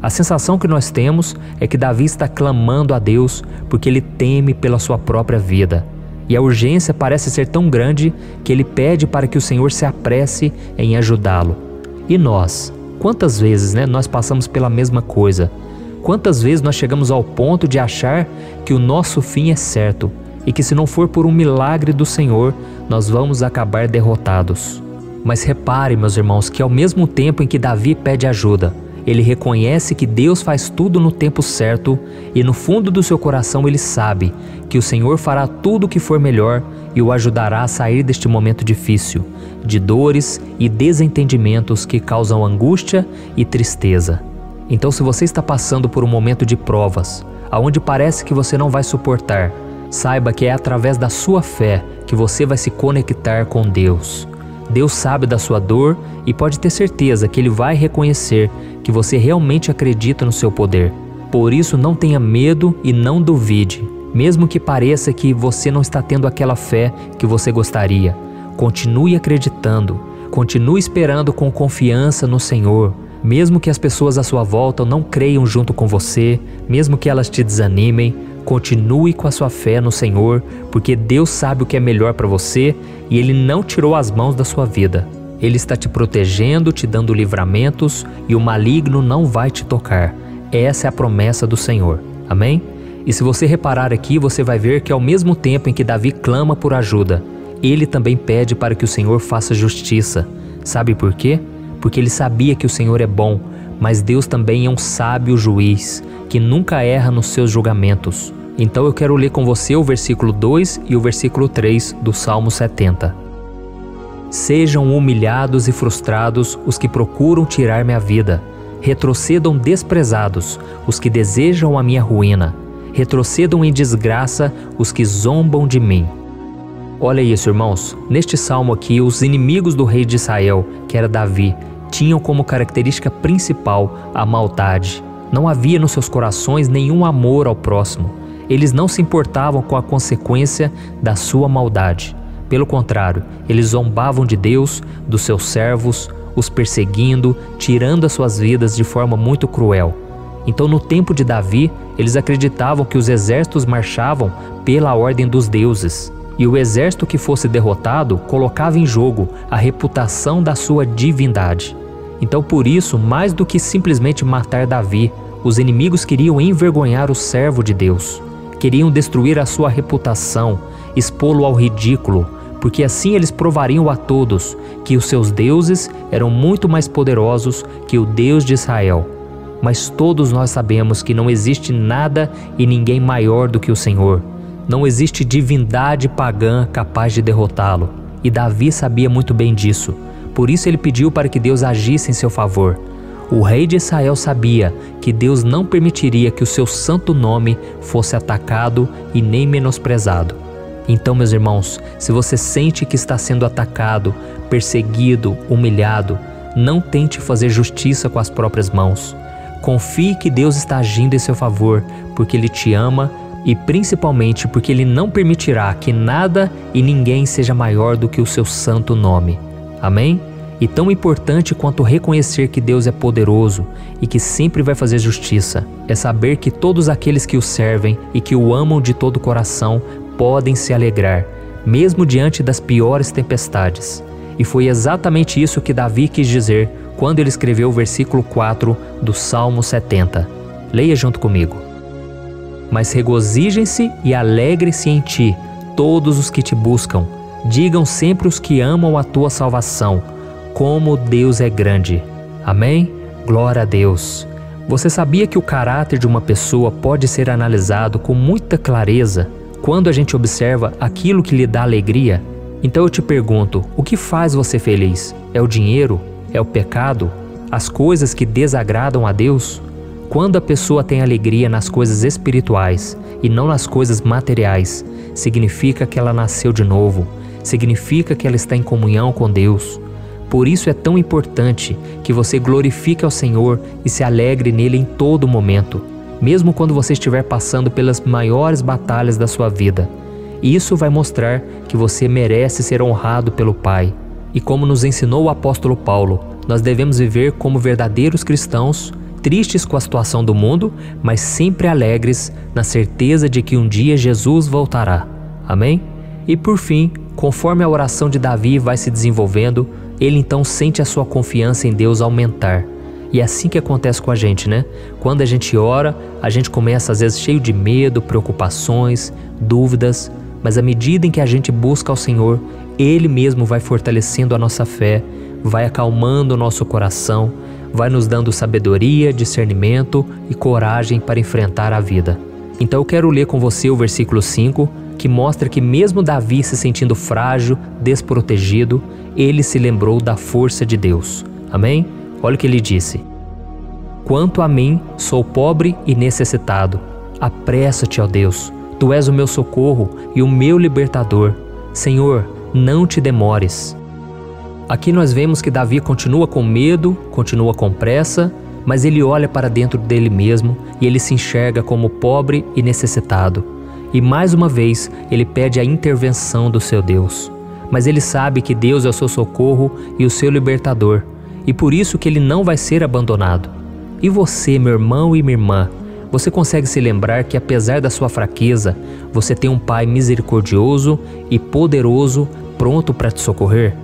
A sensação que nós temos é que Davi está clamando a Deus porque ele teme pela sua própria vida. E a urgência parece ser tão grande que ele pede para que o Senhor se apresse em ajudá-lo. E nós? Quantas vezes nós passamos pela mesma coisa? Quantas vezes nós chegamos ao ponto de achar que o nosso fim é certo e que se não for por um milagre do Senhor, nós vamos acabar derrotados? Mas repare, meus irmãos, que ao mesmo tempo em que Davi pede ajuda, ele reconhece que Deus faz tudo no tempo certo e no fundo do seu coração ele sabe que o Senhor fará tudo o que for melhor e o ajudará a sair deste momento difícil, de dores e desentendimentos que causam angústia e tristeza. Então, se você está passando por um momento de provas, aonde parece que você não vai suportar, saiba que é através da sua fé que você vai se conectar com Deus. Deus sabe da sua dor e pode ter certeza que Ele vai reconhecer que você realmente acredita no seu poder. Por isso, não tenha medo e não duvide, mesmo que pareça que você não está tendo aquela fé que você gostaria. Continue acreditando, continue esperando com confiança no Senhor. Mesmo que as pessoas à sua volta não creiam junto com você, mesmo que elas te desanimem, continue com a sua fé no Senhor, porque Deus sabe o que é melhor para você e Ele não tirou as mãos da sua vida. Ele está te protegendo, te dando livramentos e o maligno não vai te tocar. Essa é a promessa do Senhor. Amém? E se você reparar aqui, você vai ver que ao mesmo tempo em que Davi clama por ajuda, ele também pede para que o Senhor faça justiça. Sabe por quê? Porque ele sabia que o Senhor é bom, mas Deus também é um sábio juiz, que nunca erra nos seus julgamentos. Então eu quero ler com você o versículo 2 e o versículo 3 do Salmo 70. Sejam humilhados e frustrados os que procuram tirar-me a vida. Retrocedam desprezados os que desejam a minha ruína. Retrocedam em desgraça os que zombam de mim. Olha isso, irmãos. Neste salmo aqui, os inimigos do rei de Israel, que era Davi, tinham como característica principal a maldade. Não havia nos seus corações nenhum amor ao próximo. Eles não se importavam com a consequência da sua maldade. Pelo contrário, eles zombavam de Deus, dos seus servos, os perseguindo, tirando as suas vidas de forma muito cruel. Então, no tempo de Davi, eles acreditavam que os exércitos marchavam pela ordem dos deuses. E o exército que fosse derrotado colocava em jogo a reputação da sua divindade. Então, por isso, mais do que simplesmente matar Davi, os inimigos queriam envergonhar o servo de Deus. Queriam destruir a sua reputação, expô-lo ao ridículo, porque assim eles provariam a todos que os seus deuses eram muito mais poderosos que o Deus de Israel. Mas todos nós sabemos que não existe nada e ninguém maior do que o Senhor. Não existe divindade pagã capaz de derrotá-lo. E Davi sabia muito bem disso. Por isso ele pediu para que Deus agisse em seu favor. O rei de Israel sabia que Deus não permitiria que o seu santo nome fosse atacado e nem menosprezado. Então, meus irmãos, se você sente que está sendo atacado, perseguido, humilhado, não tente fazer justiça com as próprias mãos. Confie que Deus está agindo em seu favor, porque Ele te ama e principalmente porque Ele não permitirá que nada e ninguém seja maior do que o seu santo nome. Amém? E tão importante quanto reconhecer que Deus é poderoso e que sempre vai fazer justiça, é saber que todos aqueles que o servem e que o amam de todo o coração podem se alegrar, mesmo diante das piores tempestades. E foi exatamente isso que Davi quis dizer quando ele escreveu o versículo 4 do Salmo 70. Leia junto comigo. Mas regozijem-se e alegrem-se em ti todos os que te buscam. Digam sempre os que amam a tua salvação, como Deus é grande. Amém? Glória a Deus. Você sabia que o caráter de uma pessoa pode ser analisado com muita clareza quando a gente observa aquilo que lhe dá alegria? Então eu te pergunto, o que faz você feliz? É o dinheiro? É o pecado? As coisas que desagradam a Deus? Quando a pessoa tem alegria nas coisas espirituais e não nas coisas materiais, significa que ela nasceu de novo, significa que ela está em comunhão com Deus. Por isso é tão importante que você glorifique ao Senhor e se alegre nele em todo momento, mesmo quando você estiver passando pelas maiores batalhas da sua vida. Isso vai mostrar que você merece ser honrado pelo Pai. E como nos ensinou o apóstolo Paulo, nós devemos viver como verdadeiros cristãos, tristes com a situação do mundo, mas sempre alegres na certeza de que um dia Jesus voltará. Amém? E por fim, conforme a oração de Davi vai se desenvolvendo, ele então sente a sua confiança em Deus aumentar. E é assim que acontece com a gente, né? Quando a gente ora, a gente começa às vezes cheio de medo, preocupações, dúvidas, mas à medida em que a gente busca ao Senhor, Ele mesmo vai fortalecendo a nossa fé, vai acalmando o nosso coração, vai nos dando sabedoria, discernimento e coragem para enfrentar a vida. Então eu quero ler com você o versículo 5, que mostra que mesmo Davi se sentindo frágil, desprotegido, ele se lembrou da força de Deus. Amém? Olha o que ele disse: Quanto a mim, sou pobre e necessitado. Apressa-te, ó Deus, Tu és o meu socorro e o meu libertador. Senhor, não te demores. Aqui nós vemos que Davi continua com medo, continua com pressa, mas ele olha para dentro dele mesmo e ele se enxerga como pobre e necessitado. E mais uma vez ele pede a intervenção do seu Deus. Mas ele sabe que Deus é o seu socorro e o seu libertador, e por isso que ele não vai ser abandonado. E você, meu irmão e minha irmã, você consegue se lembrar que apesar da sua fraqueza, você tem um Pai misericordioso e poderoso pronto para te socorrer?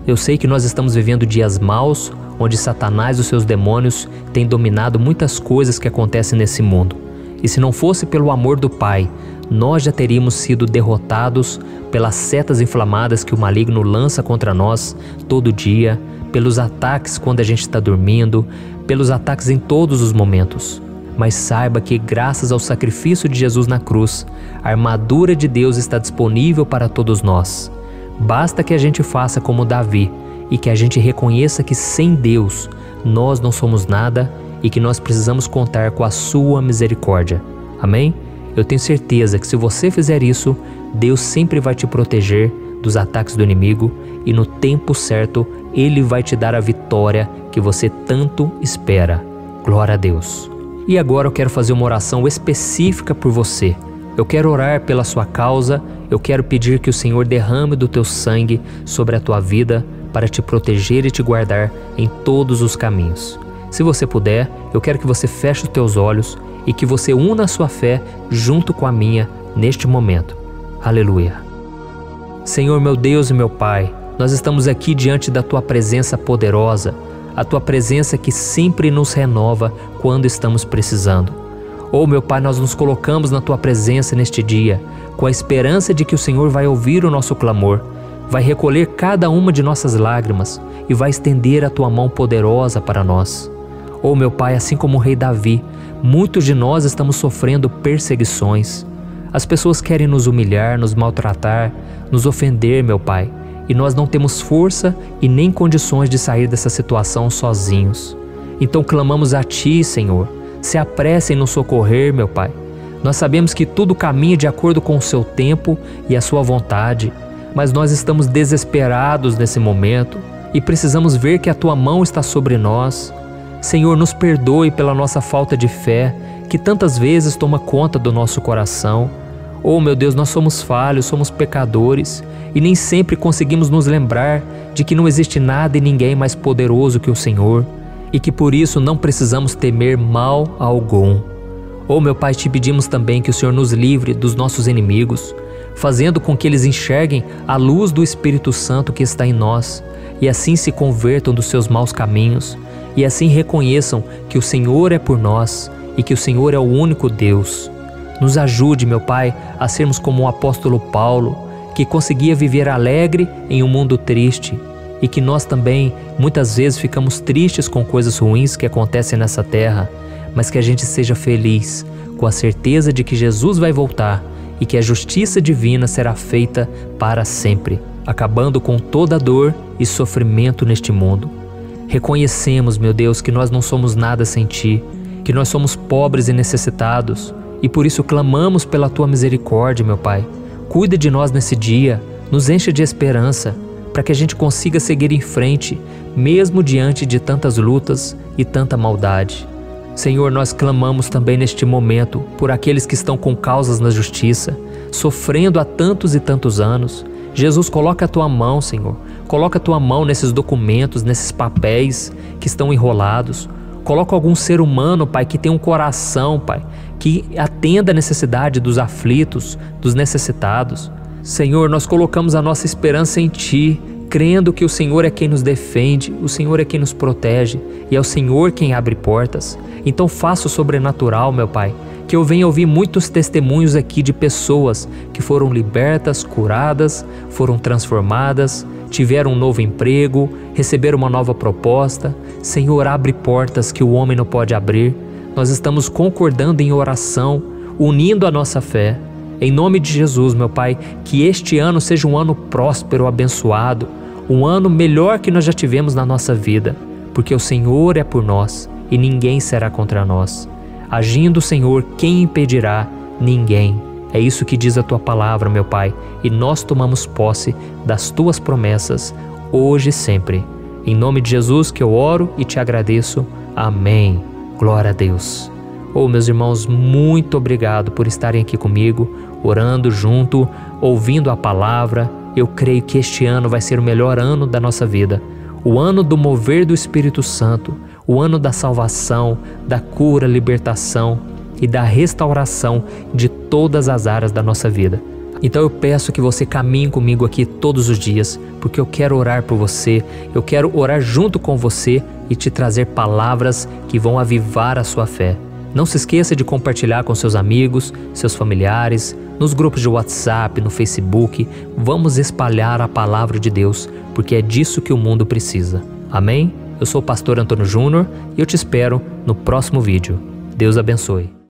Eu sei que nós estamos vivendo dias maus, onde Satanás e os seus demônios têm dominado muitas coisas que acontecem nesse mundo. E se não fosse pelo amor do Pai, nós já teríamos sido derrotados pelas setas inflamadas que o maligno lança contra nós todo dia, pelos ataques quando a gente está dormindo, pelos ataques em todos os momentos. Mas saiba que graças ao sacrifício de Jesus na cruz, a armadura de Deus está disponível para todos nós. Basta que a gente faça como Davi e que a gente reconheça que sem Deus nós não somos nada e que nós precisamos contar com a sua misericórdia. Amém? Eu tenho certeza que se você fizer isso, Deus sempre vai te proteger dos ataques do inimigo e no tempo certo Ele vai te dar a vitória que você tanto espera. Glória a Deus. E agora eu quero fazer uma oração específica por você. Eu quero orar pela sua causa, eu quero pedir que o Senhor derrame do teu sangue sobre a tua vida para te proteger e te guardar em todos os caminhos. Se você puder, eu quero que você feche os teus olhos e que você una a sua fé junto com a minha neste momento. Aleluia. Senhor, meu Deus e meu Pai, nós estamos aqui diante da Tua presença poderosa, a Tua presença que sempre nos renova quando estamos precisando. Oh, meu Pai, nós nos colocamos na Tua presença neste dia, com a esperança de que o Senhor vai ouvir o nosso clamor, vai recolher cada uma de nossas lágrimas e vai estender a Tua mão poderosa para nós. Oh, meu Pai, assim como o rei Davi, muitos de nós estamos sofrendo perseguições. As pessoas querem nos humilhar, nos maltratar, nos ofender, meu Pai, e nós não temos força e nem condições de sair dessa situação sozinhos. Então clamamos a Ti, Senhor, se apresse em nos socorrer, meu Pai. Nós sabemos que tudo caminha de acordo com o Seu tempo e a Sua vontade, mas nós estamos desesperados nesse momento e precisamos ver que a Tua mão está sobre nós. Senhor, nos perdoe pela nossa falta de fé, que tantas vezes toma conta do nosso coração. Oh, meu Deus, nós somos falhos, somos pecadores e nem sempre conseguimos nos lembrar de que não existe nada e ninguém mais poderoso que o Senhor e que por isso não precisamos temer mal algum. Oh, meu Pai, te pedimos também que o Senhor nos livre dos nossos inimigos, fazendo com que eles enxerguem a luz do Espírito Santo que está em nós e assim se convertam dos seus maus caminhos e assim reconheçam que o Senhor é por nós e que o Senhor é o único Deus. Nos ajude, meu Pai, a sermos como o apóstolo Paulo, que conseguia viver alegre em um mundo triste, e que nós também muitas vezes ficamos tristes com coisas ruins que acontecem nessa terra, mas que a gente seja feliz com a certeza de que Jesus vai voltar e que a justiça divina será feita para sempre, acabando com toda dor e sofrimento neste mundo. Reconhecemos, meu Deus, que nós não somos nada sem Ti, que nós somos pobres e necessitados, e por isso clamamos pela Tua misericórdia, meu Pai. Cuida de nós nesse dia, nos encha de esperança, para que a gente consiga seguir em frente, mesmo diante de tantas lutas e tanta maldade. Senhor, nós clamamos também neste momento por aqueles que estão com causas na justiça, sofrendo há tantos e tantos anos. Jesus, coloca a Tua mão, Senhor. Coloca a Tua mão nesses documentos, nesses papéis que estão enrolados. Coloca algum ser humano, Pai, que tem um coração, Pai, que atenda a necessidade dos aflitos, dos necessitados. Senhor, nós colocamos a nossa esperança em Ti, crendo que o Senhor é quem nos defende, o Senhor é quem nos protege e é o Senhor quem abre portas. Então faça o sobrenatural, meu Pai, que eu venha ouvir muitos testemunhos aqui de pessoas que foram libertas, curadas, foram transformadas, tiveram um novo emprego, receberam uma nova proposta. Senhor, abre portas que o homem não pode abrir. Nós estamos concordando em oração, unindo a nossa fé. Em nome de Jesus, meu Pai, que este ano seja um ano próspero, abençoado, um ano melhor que nós já tivemos na nossa vida, porque o Senhor é por nós e ninguém será contra nós. Agindo o Senhor, quem impedirá? Ninguém. É isso que diz a Tua palavra, meu Pai, e nós tomamos posse das Tuas promessas, hoje e sempre. Em nome de Jesus que eu oro e te agradeço. Amém. Glória a Deus. Oh, meus irmãos, muito obrigado por estarem aqui comigo, orando junto, ouvindo a palavra. Eu creio que este ano vai ser o melhor ano da nossa vida. O ano do mover do Espírito Santo, o ano da salvação, da cura, libertação e da restauração de todas as áreas da nossa vida. Então eu peço que você caminhe comigo aqui todos os dias, porque eu quero orar por você, eu quero orar junto com você e te trazer palavras que vão avivar a sua fé. Não se esqueça de compartilhar com seus amigos, seus familiares, nos grupos de WhatsApp, no Facebook. Vamos espalhar a palavra de Deus, porque é disso que o mundo precisa. Amém? Eu sou o pastor Antônio Júnior e eu te espero no próximo vídeo. Deus abençoe.